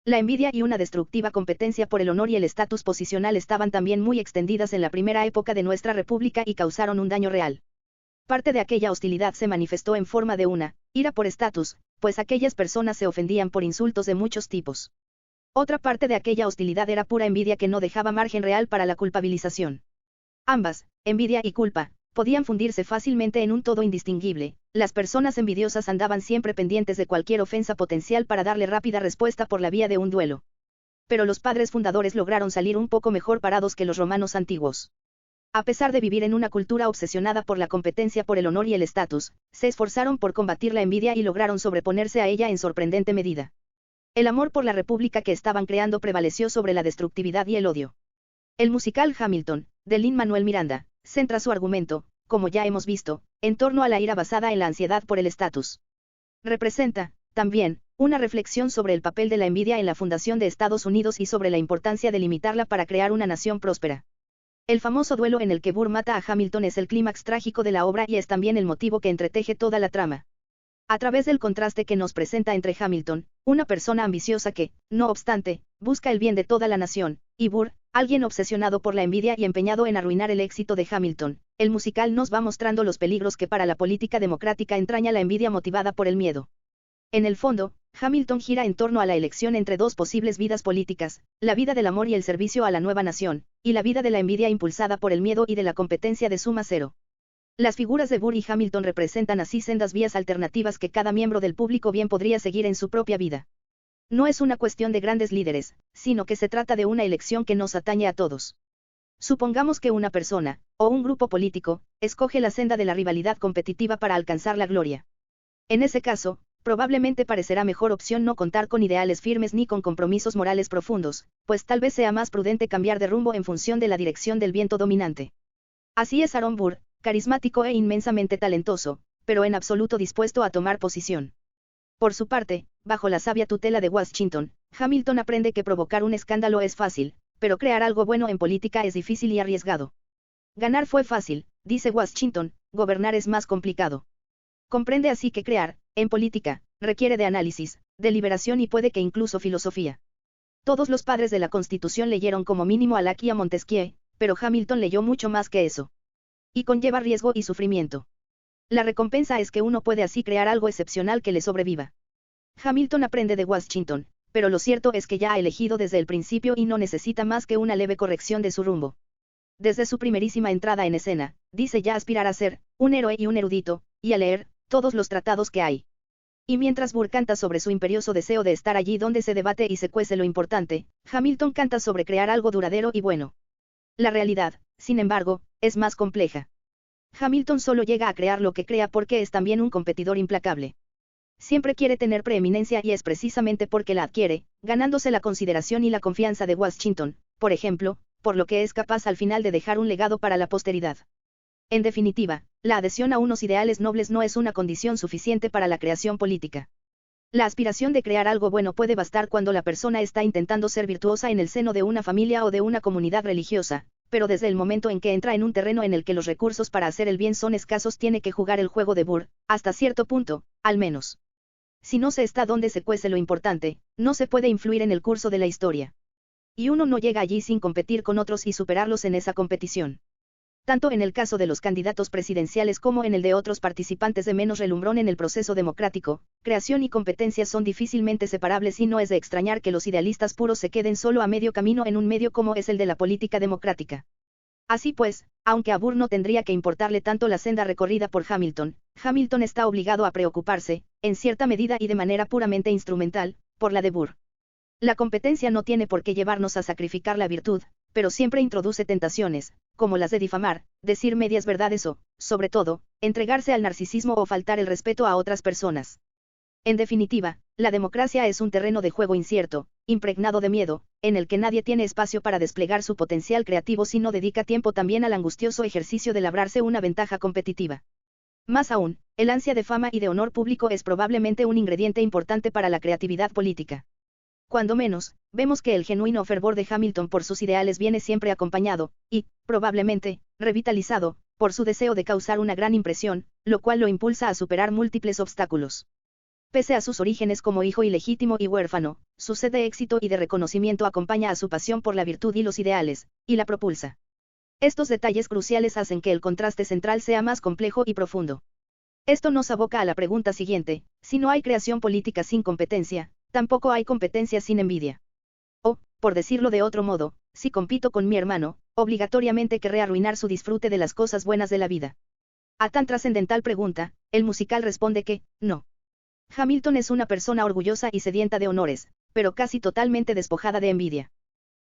La envidia y una destructiva competencia por el honor y el estatus posicional estaban también muy extendidas en la primera época de nuestra república y causaron un daño real. Parte de aquella hostilidad se manifestó en forma de una ira por estatus, pues aquellas personas se ofendían por insultos de muchos tipos. Otra parte de aquella hostilidad era pura envidia que no dejaba margen real para la culpabilización. Ambas, envidia y culpa, podían fundirse fácilmente en un todo indistinguible. Las personas envidiosas andaban siempre pendientes de cualquier ofensa potencial para darle rápida respuesta por la vía de un duelo. Pero los padres fundadores lograron salir un poco mejor parados que los romanos antiguos. A pesar de vivir en una cultura obsesionada por la competencia por el honor y el estatus, se esforzaron por combatir la envidia y lograron sobreponerse a ella en sorprendente medida. El amor por la república que estaban creando prevaleció sobre la destructividad y el odio. El musical Hamilton, de Lin-Manuel Miranda, centra su argumento, como ya hemos visto, en torno a la ira basada en la ansiedad por el estatus. Representa, también, una reflexión sobre el papel de la envidia en la fundación de Estados Unidos y sobre la importancia de limitarla para crear una nación próspera. El famoso duelo en el que Burr mata a Hamilton es el clímax trágico de la obra y es también el motivo que entreteje toda la trama. A través del contraste que nos presenta entre Hamilton, una persona ambiciosa que, no obstante, busca el bien de toda la nación, y Burr, alguien obsesionado por la envidia y empeñado en arruinar el éxito de Hamilton, el musical nos va mostrando los peligros que para la política democrática entraña la envidia motivada por el miedo. En el fondo, Hamilton gira en torno a la elección entre dos posibles vidas políticas, la vida del amor y el servicio a la nueva nación, y la vida de la envidia impulsada por el miedo y de la competencia de suma cero. Las figuras de Burr y Hamilton representan así sendas vías alternativas que cada miembro del público bien podría seguir en su propia vida. No es una cuestión de grandes líderes, sino que se trata de una elección que nos atañe a todos. Supongamos que una persona, o un grupo político, escoge la senda de la rivalidad competitiva para alcanzar la gloria. En ese caso, probablemente parecerá mejor opción no contar con ideales firmes ni con compromisos morales profundos, pues tal vez sea más prudente cambiar de rumbo en función de la dirección del viento dominante. Así es Aaron Burr, carismático e inmensamente talentoso, pero en absoluto dispuesto a tomar posición. Por su parte, bajo la sabia tutela de Washington, Hamilton aprende que provocar un escándalo es fácil, pero crear algo bueno en política es difícil y arriesgado. Ganar fue fácil, dice Washington, gobernar es más complicado. Comprende así que crear, en política, requiere de análisis, deliberación y puede que incluso filosofía. Todos los padres de la Constitución leyeron como mínimo a Locke y a Montesquieu, pero Hamilton leyó mucho más que eso. Y conlleva riesgo y sufrimiento. La recompensa es que uno puede así crear algo excepcional que le sobreviva. Hamilton aprende de Washington, pero lo cierto es que ya ha elegido desde el principio y no necesita más que una leve corrección de su rumbo. Desde su primerísima entrada en escena, dice ya aspirar a ser un héroe y un erudito, y a leer todos los tratados que hay. Y mientras Burr canta sobre su imperioso deseo de estar allí donde se debate y se cuece lo importante, Hamilton canta sobre crear algo duradero y bueno. La realidad, sin embargo, es más compleja. Hamilton solo llega a crear lo que crea porque es también un competidor implacable. Siempre quiere tener preeminencia y es precisamente porque la adquiere, ganándose la consideración y la confianza de Washington, por ejemplo, por lo que es capaz al final de dejar un legado para la posteridad. En definitiva, la adhesión a unos ideales nobles no es una condición suficiente para la creación política. La aspiración de crear algo bueno puede bastar cuando la persona está intentando ser virtuosa en el seno de una familia o de una comunidad religiosa, pero desde el momento en que entra en un terreno en el que los recursos para hacer el bien son escasos tiene que jugar el juego de Burr, hasta cierto punto, al menos. Si no se está donde se cuece lo importante, no se puede influir en el curso de la historia. Y uno no llega allí sin competir con otros y superarlos en esa competición. Tanto en el caso de los candidatos presidenciales como en el de otros participantes de menos relumbrón en el proceso democrático, creación y competencia son difícilmente separables y no es de extrañar que los idealistas puros se queden solo a medio camino en un medio como es el de la política democrática. Así pues, aunque a Burr no tendría que importarle tanto la senda recorrida por Hamilton, Hamilton está obligado a preocuparse, en cierta medida y de manera puramente instrumental, por la de Burr. La competencia no tiene por qué llevarnos a sacrificar la virtud, pero siempre introduce tentaciones, como las de difamar, decir medias verdades o, sobre todo, entregarse al narcisismo o faltar el respeto a otras personas. En definitiva, la democracia es un terreno de juego incierto, impregnado de miedo, en el que nadie tiene espacio para desplegar su potencial creativo si no dedica tiempo también al angustioso ejercicio de labrarse una ventaja competitiva. Más aún, el ansia de fama y de honor público es probablemente un ingrediente importante para la creatividad política. Cuando menos, vemos que el genuino fervor de Hamilton por sus ideales viene siempre acompañado, y, probablemente, revitalizado, por su deseo de causar una gran impresión, lo cual lo impulsa a superar múltiples obstáculos. Pese a sus orígenes como hijo ilegítimo y huérfano, su sed de éxito y de reconocimiento acompaña a su pasión por la virtud y los ideales, y la propulsa. Estos detalles cruciales hacen que el contraste central sea más complejo y profundo. Esto nos aboca a la pregunta siguiente: si no hay creación política sin competencia, tampoco hay competencia sin envidia. O, por decirlo de otro modo, si compito con mi hermano, obligatoriamente querré arruinar su disfrute de las cosas buenas de la vida. A tan trascendental pregunta, el musical responde que, no. Hamilton es una persona orgullosa y sedienta de honores, pero casi totalmente despojada de envidia.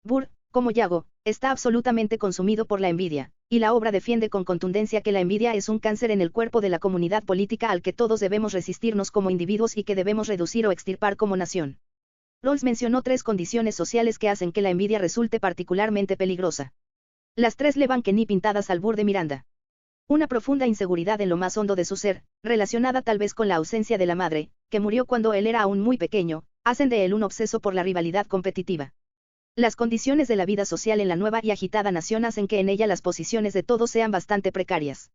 Burr, como Yago, está absolutamente consumido por la envidia, y la obra defiende con contundencia que la envidia es un cáncer en el cuerpo de la comunidad política al que todos debemos resistirnos como individuos y que debemos reducir o extirpar como nación. Rawls mencionó 3 condiciones sociales que hacen que la envidia resulte particularmente peligrosa. Las 3 le van que ni pintadas al Burr de Miranda. Una profunda inseguridad en lo más hondo de su ser, relacionada tal vez con la ausencia de la madre, que murió cuando él era aún muy pequeño, hacen de él un obseso por la rivalidad competitiva. Las condiciones de la vida social en la nueva y agitada nación hacen que en ella las posiciones de todos sean bastante precarias.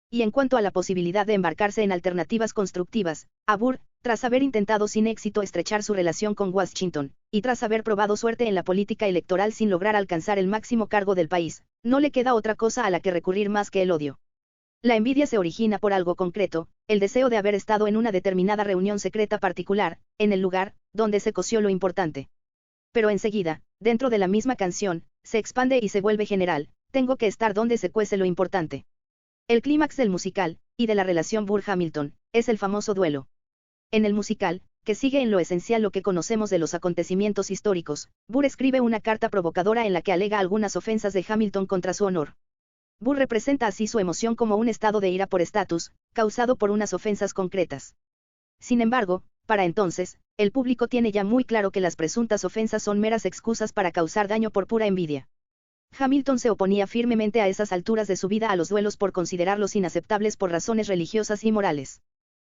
Y en cuanto a la posibilidad de embarcarse en alternativas constructivas, a Burr, tras haber intentado sin éxito estrechar su relación con Washington, y tras haber probado suerte en la política electoral sin lograr alcanzar el máximo cargo del país, no le queda otra cosa a la que recurrir más que el odio. La envidia se origina por algo concreto, el deseo de haber estado en una determinada reunión secreta particular, en el lugar, donde se coció lo importante. Pero enseguida, dentro de la misma canción, se expande y se vuelve general, tengo que estar donde se cuece lo importante. El clímax del musical, y de la relación Burr-Hamilton, es el famoso duelo. En el musical, que sigue en lo esencial lo que conocemos de los acontecimientos históricos, Burr escribe una carta provocadora en la que alega algunas ofensas de Hamilton contra su honor. Burr representa así su emoción como un estado de ira por estatus, causado por unas ofensas concretas. Sin embargo, para entonces, el público tiene ya muy claro que las presuntas ofensas son meras excusas para causar daño por pura envidia. Hamilton se oponía firmemente a esas alturas de su vida a los duelos por considerarlos inaceptables por razones religiosas y morales.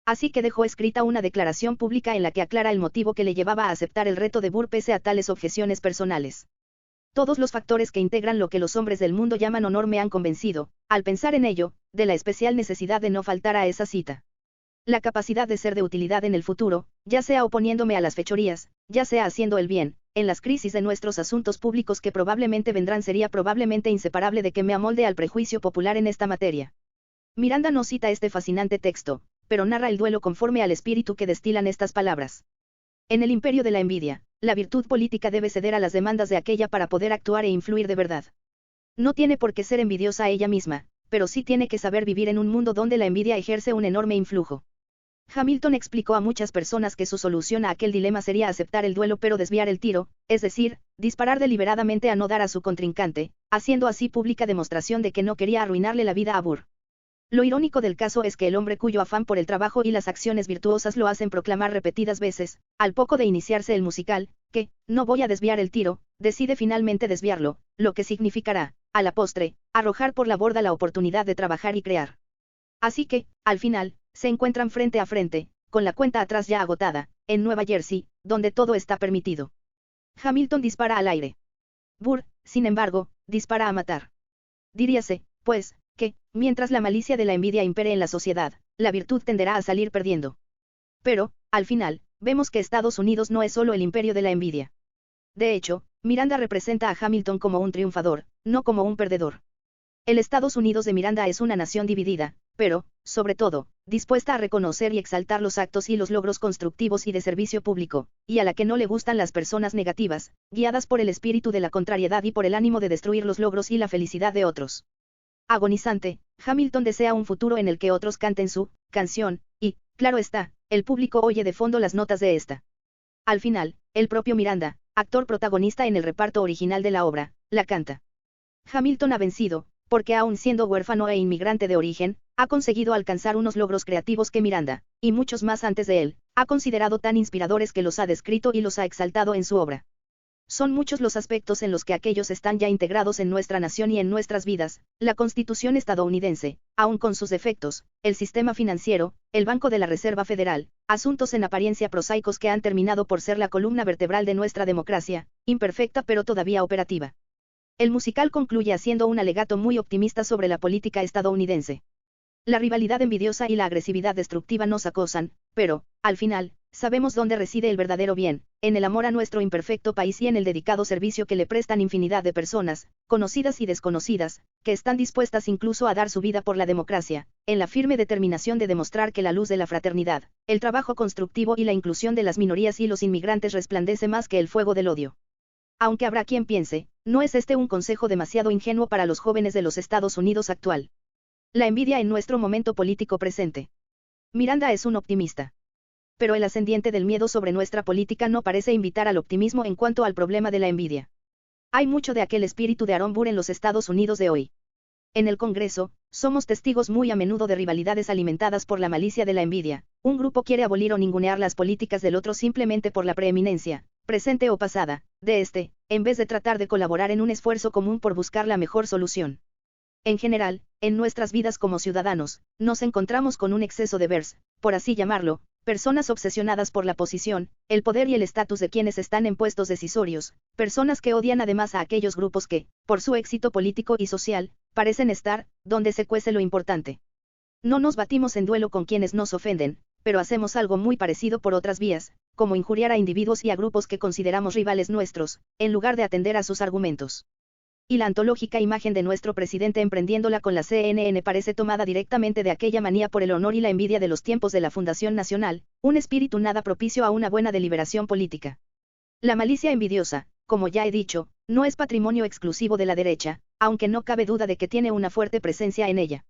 Así que dejó escrita una declaración pública en la que aclara el motivo que le llevaba a aceptar el reto de Burr pese a tales objeciones personales. Todos los factores que integran lo que los hombres del mundo llaman honor me han convencido, al pensar en ello, de la especial necesidad de no faltar a esa cita. La capacidad de ser de utilidad en el futuro, ya sea oponiéndome a las fechorías, ya sea haciendo el bien, en las crisis de nuestros asuntos públicos que probablemente vendrán sería probablemente inseparable de que me amolde al prejuicio popular en esta materia. Miranda no cita este fascinante texto, pero narra el duelo conforme al espíritu que destilan estas palabras. En el imperio de la envidia, la virtud política debe ceder a las demandas de aquella para poder actuar e influir de verdad. No tiene por qué ser envidiosa ella misma, pero sí tiene que saber vivir en un mundo donde la envidia ejerce un enorme influjo. Hamilton explicó a muchas personas que su solución a aquel dilema sería aceptar el duelo pero desviar el tiro, es decir, disparar deliberadamente a no dar a su contrincante, haciendo así pública demostración de que no quería arruinarle la vida a Burr. Lo irónico del caso es que el hombre cuyo afán por el trabajo y las acciones virtuosas lo hacen proclamar repetidas veces, al poco de iniciarse el musical, que, no voy a desviar el tiro, decide finalmente desviarlo, lo que significará, a la postre, arrojar por la borda la oportunidad de trabajar y crear. Así que, al final, se encuentran frente a frente, con la cuenta atrás ya agotada, en Nueva Jersey, donde todo está permitido. Hamilton dispara al aire. Burr, sin embargo, dispara a matar. Diríase, pues, que, mientras la malicia de la envidia impere en la sociedad, la virtud tenderá a salir perdiendo. Pero, al final, vemos que Estados Unidos no es solo el imperio de la envidia. De hecho, Miranda representa a Hamilton como un triunfador, no como un perdedor. El Estados Unidos de Miranda es una nación dividida, pero, sobre todo, dispuesta a reconocer y exaltar los actos y los logros constructivos y de servicio público, y a la que no le gustan las personas negativas, guiadas por el espíritu de la contrariedad y por el ánimo de destruir los logros y la felicidad de otros. Agonizante, Hamilton desea un futuro en el que otros canten su canción, y, claro está, el público oye de fondo las notas de esta. Al final, el propio Miranda, actor protagonista en el reparto original de la obra, la canta. Hamilton ha vencido, porque aun siendo huérfano e inmigrante de origen, ha conseguido alcanzar unos logros creativos que Miranda, y muchos más antes de él, ha considerado tan inspiradores que los ha descrito y los ha exaltado en su obra. Son muchos los aspectos en los que aquellos están ya integrados en nuestra nación y en nuestras vidas, la Constitución estadounidense, aun con sus defectos, el sistema financiero, el Banco de la Reserva Federal, asuntos en apariencia prosaicos que han terminado por ser la columna vertebral de nuestra democracia, imperfecta pero todavía operativa. El musical concluye haciendo un alegato muy optimista sobre la política estadounidense. La rivalidad envidiosa y la agresividad destructiva nos acosan, pero, al final, sabemos dónde reside el verdadero bien, en el amor a nuestro imperfecto país y en el dedicado servicio que le prestan infinidad de personas, conocidas y desconocidas, que están dispuestas incluso a dar su vida por la democracia, en la firme determinación de demostrar que la luz de la fraternidad, el trabajo constructivo y la inclusión de las minorías y los inmigrantes resplandece más que el fuego del odio. Aunque habrá quien piense, no es este un consejo demasiado ingenuo para los jóvenes de los Estados Unidos actual. La envidia en nuestro momento político presente. Miranda es un optimista. Pero el ascendiente del miedo sobre nuestra política no parece invitar al optimismo en cuanto al problema de la envidia. Hay mucho de aquel espíritu de Aaron Burr en los Estados Unidos de hoy. En el Congreso, somos testigos muy a menudo de rivalidades alimentadas por la malicia de la envidia. Un grupo quiere abolir o ningunear las políticas del otro simplemente por la preeminencia, presente o pasada, de este, en vez de tratar de colaborar en un esfuerzo común por buscar la mejor solución. En general, en nuestras vidas como ciudadanos, nos encontramos con un exceso de vers, por así llamarlo, personas obsesionadas por la posición, el poder y el estatus de quienes están en puestos decisorios, personas que odian además a aquellos grupos que, por su éxito político y social, parecen estar, donde se cuece lo importante. No nos batimos en duelo con quienes nos ofenden, pero hacemos algo muy parecido por otras vías, como injuriar a individuos y a grupos que consideramos rivales nuestros, en lugar de atender a sus argumentos. Y la antológica imagen de nuestro presidente emprendiéndola con la CNN parece tomada directamente de aquella manía por el honor y la envidia de los tiempos de la Fundación Nacional, un espíritu nada propicio a una buena deliberación política. La malicia envidiosa, como ya he dicho, no es patrimonio exclusivo de la derecha, aunque no cabe duda de que tiene una fuerte presencia en ella.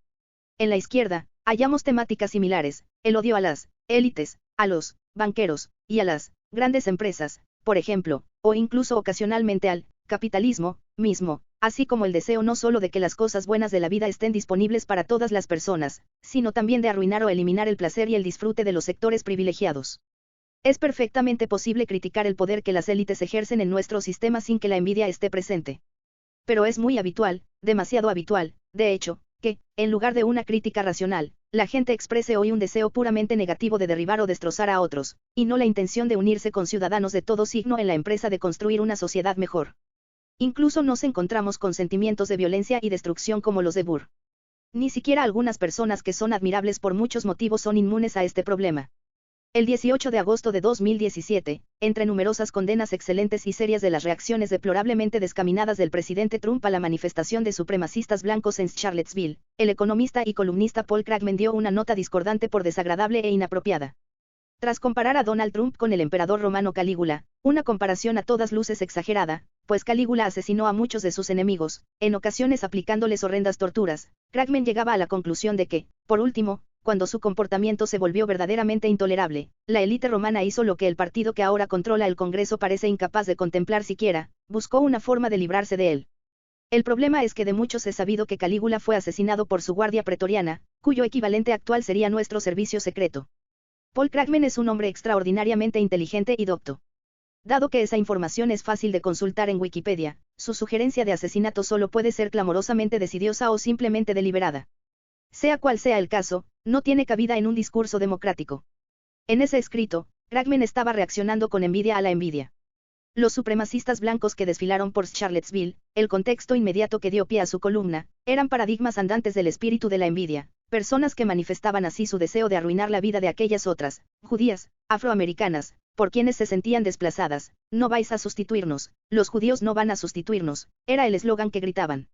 En la izquierda, hallamos temáticas similares, el odio a las élites, a los banqueros, y a las grandes empresas, por ejemplo, o incluso ocasionalmente al capitalismo mismo, así como el deseo no solo de que las cosas buenas de la vida estén disponibles para todas las personas, sino también de arruinar o eliminar el placer y el disfrute de los sectores privilegiados. Es perfectamente posible criticar el poder que las élites ejercen en nuestro sistema sin que la envidia esté presente. Pero es muy habitual, demasiado habitual, de hecho, que, en lugar de una crítica racional, la gente exprese hoy un deseo puramente negativo de derribar o destrozar a otros, y no la intención de unirse con ciudadanos de todo signo en la empresa de construir una sociedad mejor. Incluso nos encontramos con sentimientos de violencia y destrucción como los de Burr. Ni siquiera algunas personas que son admirables por muchos motivos son inmunes a este problema. El 18 de agosto de 2017, entre numerosas condenas excelentes y serias de las reacciones deplorablemente descaminadas del presidente Trump a la manifestación de supremacistas blancos en Charlottesville, el economista y columnista Paul Krugman dio una nota discordante por desagradable e inapropiada. Tras comparar a Donald Trump con el emperador romano Calígula, una comparación a todas luces exagerada, pues Calígula asesinó a muchos de sus enemigos, en ocasiones aplicándoles horrendas torturas, Krugman llegaba a la conclusión de que, por último, cuando su comportamiento se volvió verdaderamente intolerable, la élite romana hizo lo que el partido que ahora controla el Congreso parece incapaz de contemplar siquiera, buscó una forma de librarse de él. El problema es que de muchos es sabido que Calígula fue asesinado por su guardia pretoriana, cuyo equivalente actual sería nuestro servicio secreto. Paul Krugman es un hombre extraordinariamente inteligente y docto. Dado que esa información es fácil de consultar en Wikipedia, su sugerencia de asesinato solo puede ser clamorosamente decidiosa o simplemente deliberada. Sea cual sea el caso, no tiene cabida en un discurso democrático. En ese escrito, Krugman estaba reaccionando con envidia a la envidia. Los supremacistas blancos que desfilaron por Charlottesville, el contexto inmediato que dio pie a su columna, eran paradigmas andantes del espíritu de la envidia, personas que manifestaban así su deseo de arruinar la vida de aquellas otras, judías, afroamericanas, por quienes se sentían desplazadas. No vais a sustituirnos, los judíos no van a sustituirnos, era el eslogan que gritaban.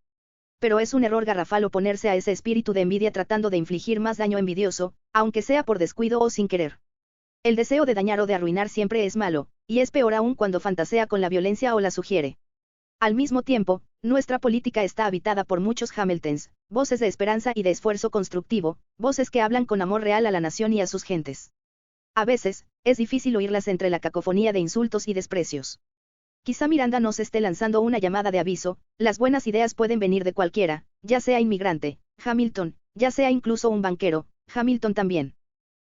Pero es un error garrafal oponerse a ese espíritu de envidia tratando de infligir más daño envidioso, aunque sea por descuido o sin querer. El deseo de dañar o de arruinar siempre es malo, y es peor aún cuando fantasea con la violencia o la sugiere. Al mismo tiempo, nuestra política está habitada por muchos Hamiltons, voces de esperanza y de esfuerzo constructivo, voces que hablan con amor real a la nación y a sus gentes. A veces, es difícil oírlas entre la cacofonía de insultos y desprecios. Quizá Miranda nos esté lanzando una llamada de aviso, las buenas ideas pueden venir de cualquiera, ya sea inmigrante, Hamilton, ya sea incluso un banquero, Hamilton también.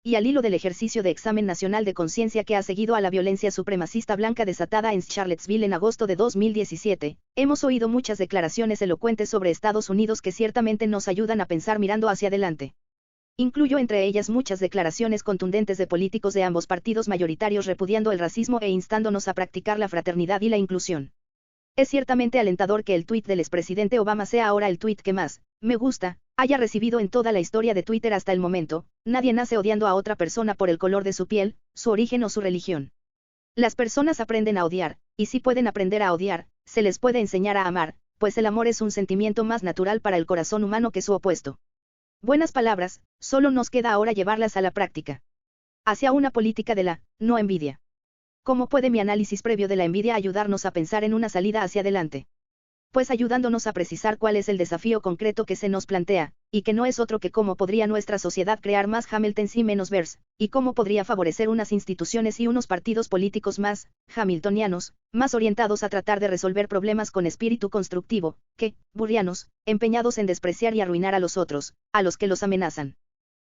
Y al hilo del ejercicio de examen nacional de conciencia que ha seguido a la violencia supremacista blanca desatada en Charlottesville en agosto de 2017, hemos oído muchas declaraciones elocuentes sobre Estados Unidos que ciertamente nos ayudan a pensar mirando hacia adelante. Incluyo entre ellas muchas declaraciones contundentes de políticos de ambos partidos mayoritarios repudiando el racismo e instándonos a practicar la fraternidad y la inclusión. Es ciertamente alentador que el tuit del expresidente Obama sea ahora el tuit que más me gusta haya recibido en toda la historia de Twitter hasta el momento. Nadie nace odiando a otra persona por el color de su piel, su origen o su religión. Las personas aprenden a odiar, y si pueden aprender a odiar, se les puede enseñar a amar, pues el amor es un sentimiento más natural para el corazón humano que su opuesto. Buenas palabras, solo nos queda ahora llevarlas a la práctica. Hacia una política de la no envidia. ¿Cómo puede mi análisis previo de la envidia ayudarnos a pensar en una salida hacia adelante? Pues ayudándonos a precisar cuál es el desafío concreto que se nos plantea, y que no es otro que cómo podría nuestra sociedad crear más Hamiltons y menos Bears, y cómo podría favorecer unas instituciones y unos partidos políticos más hamiltonianos, más orientados a tratar de resolver problemas con espíritu constructivo, que burrianos, empeñados en despreciar y arruinar a los otros, a los que los amenazan.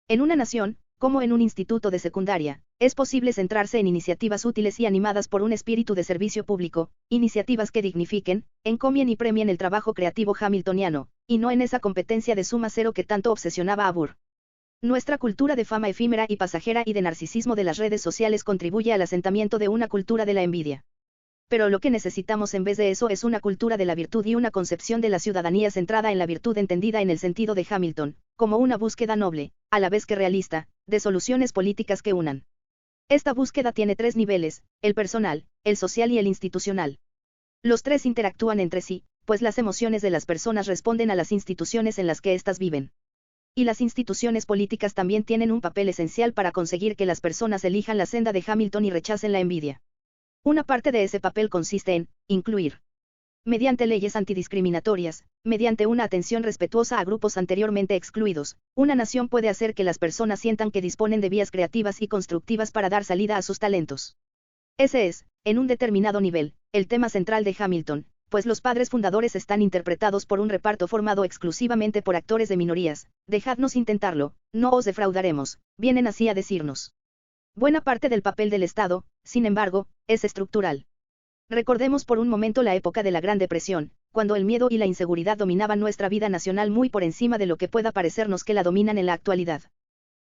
En una nación, como en un instituto de secundaria, es posible centrarse en iniciativas útiles y animadas por un espíritu de servicio público, iniciativas que dignifiquen, encomien y premien el trabajo creativo hamiltoniano, y no en esa competencia de suma cero que tanto obsesionaba a Burr. Nuestra cultura de fama efímera y pasajera y de narcisismo de las redes sociales contribuye al asentamiento de una cultura de la envidia. Pero lo que necesitamos en vez de eso es una cultura de la virtud y una concepción de la ciudadanía centrada en la virtud entendida en el sentido de Hamilton, como una búsqueda noble, a la vez que realista, de soluciones políticas que unan. Esta búsqueda tiene tres niveles, el personal, el social y el institucional. Los tres interactúan entre sí, pues las emociones de las personas responden a las instituciones en las que éstas viven. Y las instituciones políticas también tienen un papel esencial para conseguir que las personas elijan la senda de Hamilton y rechacen la envidia. Una parte de ese papel consiste en incluir. Mediante leyes antidiscriminatorias, mediante una atención respetuosa a grupos anteriormente excluidos, una nación puede hacer que las personas sientan que disponen de vías creativas y constructivas para dar salida a sus talentos. Ese es, en un determinado nivel, el tema central de Hamilton, pues los padres fundadores están interpretados por un reparto formado exclusivamente por actores de minorías. Dejadnos intentarlo, no os defraudaremos, vienen así a decirnos. Buena parte del papel del Estado, sin embargo, es estructural. Recordemos por un momento la época de la Gran Depresión, cuando el miedo y la inseguridad dominaban nuestra vida nacional muy por encima de lo que pueda parecernos que la dominan en la actualidad.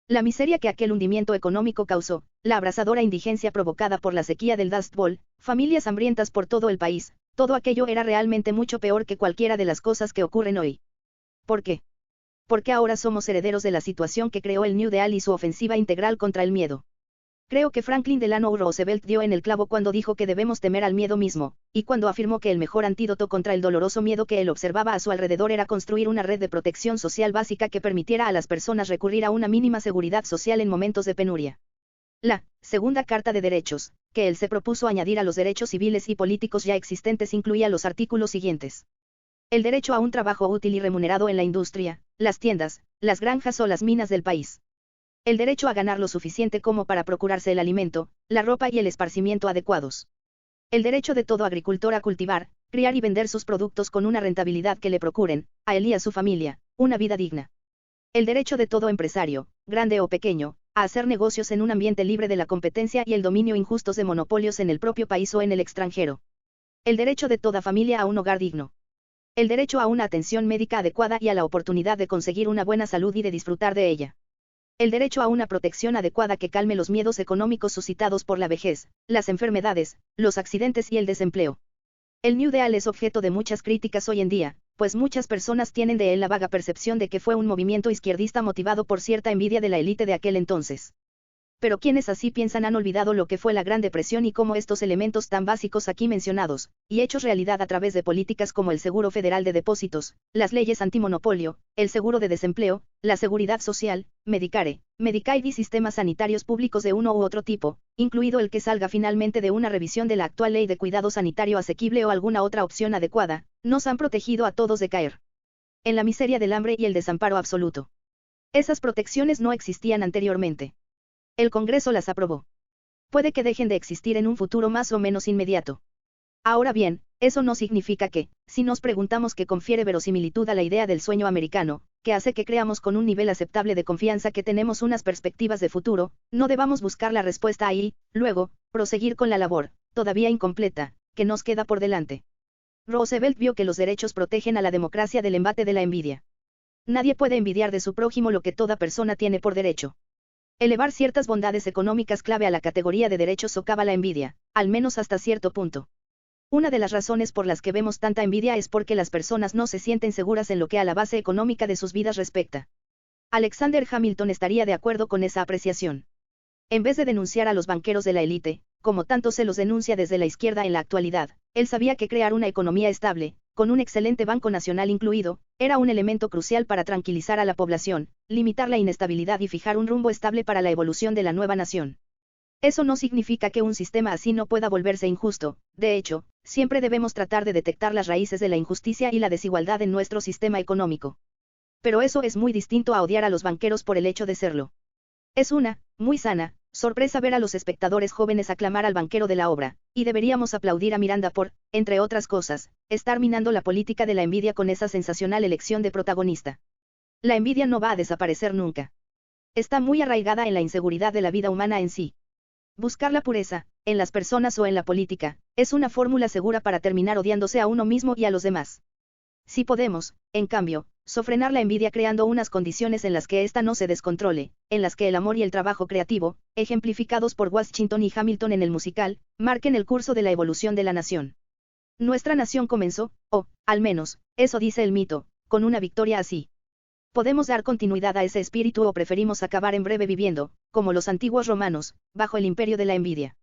La miseria que aquel hundimiento económico causó, la abrasadora indigencia provocada por la sequía del Dust Bowl, familias hambrientas por todo el país, todo aquello era realmente mucho peor que cualquiera de las cosas que ocurren hoy. ¿Por qué? Porque ahora somos herederos de la situación que creó el New Deal y su ofensiva integral contra el miedo. Creo que Franklin Delano Roosevelt dio en el clavo cuando dijo que debemos temer al miedo mismo, y cuando afirmó que el mejor antídoto contra el doloroso miedo que él observaba a su alrededor era construir una red de protección social básica que permitiera a las personas recurrir a una mínima seguridad social en momentos de penuria. La segunda Carta de Derechos, que él se propuso añadir a los derechos civiles y políticos ya existentes, incluía los artículos siguientes. El derecho a un trabajo útil y remunerado en la industria, las tiendas, las granjas o las minas del país. El derecho a ganar lo suficiente como para procurarse el alimento, la ropa y el esparcimiento adecuados. El derecho de todo agricultor a cultivar, criar y vender sus productos con una rentabilidad que le procuren, a él y a su familia, una vida digna. El derecho de todo empresario, grande o pequeño, a hacer negocios en un ambiente libre de la competencia y el dominio injustos de monopolios en el propio país o en el extranjero. El derecho de toda familia a un hogar digno. El derecho a una atención médica adecuada y a la oportunidad de conseguir una buena salud y de disfrutar de ella. El derecho a una protección adecuada que calme los miedos económicos suscitados por la vejez, las enfermedades, los accidentes y el desempleo. El New Deal es objeto de muchas críticas hoy en día, pues muchas personas tienen de él la vaga percepción de que fue un movimiento izquierdista motivado por cierta envidia de la élite de aquel entonces. Pero quienes así piensan han olvidado lo que fue la Gran Depresión y cómo estos elementos tan básicos aquí mencionados, y hechos realidad a través de políticas como el Seguro Federal de Depósitos, las leyes antimonopolio, el seguro de desempleo, la seguridad social, Medicare, Medicaid y sistemas sanitarios públicos de uno u otro tipo, incluido el que salga finalmente de una revisión de la actual ley de cuidado sanitario asequible o alguna otra opción adecuada, nos han protegido a todos de caer en la miseria del hambre y el desamparo absoluto. Esas protecciones no existían anteriormente. El Congreso las aprobó. Puede que dejen de existir en un futuro más o menos inmediato. Ahora bien, eso no significa que, si nos preguntamos qué confiere verosimilitud a la idea del sueño americano, que hace que creamos con un nivel aceptable de confianza que tenemos unas perspectivas de futuro, no debamos buscar la respuesta ahí, luego, proseguir con la labor, todavía incompleta, que nos queda por delante. Roosevelt vio que los derechos protegen a la democracia del embate de la envidia. Nadie puede envidiar de su prójimo lo que toda persona tiene por derecho. Elevar ciertas bondades económicas clave a la categoría de derechos socava la envidia, al menos hasta cierto punto. Una de las razones por las que vemos tanta envidia es porque las personas no se sienten seguras en lo que a la base económica de sus vidas respecta. Alexander Hamilton estaría de acuerdo con esa apreciación. En vez de denunciar a los banqueros de la élite, como tanto se los denuncia desde la izquierda en la actualidad, él sabía que crear una economía estable, con un excelente Banco Nacional incluido, era un elemento crucial para tranquilizar a la población, limitar la inestabilidad y fijar un rumbo estable para la evolución de la nueva nación. Eso no significa que un sistema así no pueda volverse injusto, de hecho, siempre debemos tratar de detectar las raíces de la injusticia y la desigualdad en nuestro sistema económico. Pero eso es muy distinto a odiar a los banqueros por el hecho de serlo. Es una, muy sana, sorpresa ver a los espectadores jóvenes aclamar al banquero de la obra, y deberíamos aplaudir a Miranda por, entre otras cosas, estar minando la política de la envidia con esa sensacional elección de protagonista. La envidia no va a desaparecer nunca. Está muy arraigada en la inseguridad de la vida humana en sí. Buscar la pureza, en las personas o en la política, es una fórmula segura para terminar odiándose a uno mismo y a los demás. Si podemos, en cambio, sofrenar la envidia creando unas condiciones en las que ésta no se descontrole, en las que el amor y el trabajo creativo, ejemplificados por Washington y Hamilton en el musical, marquen el curso de la evolución de la nación. Nuestra nación comenzó, o, al menos, eso dice el mito, con una victoria así. ¿Podemos dar continuidad a ese espíritu o preferimos acabar en breve viviendo, como los antiguos romanos, bajo el imperio de la envidia?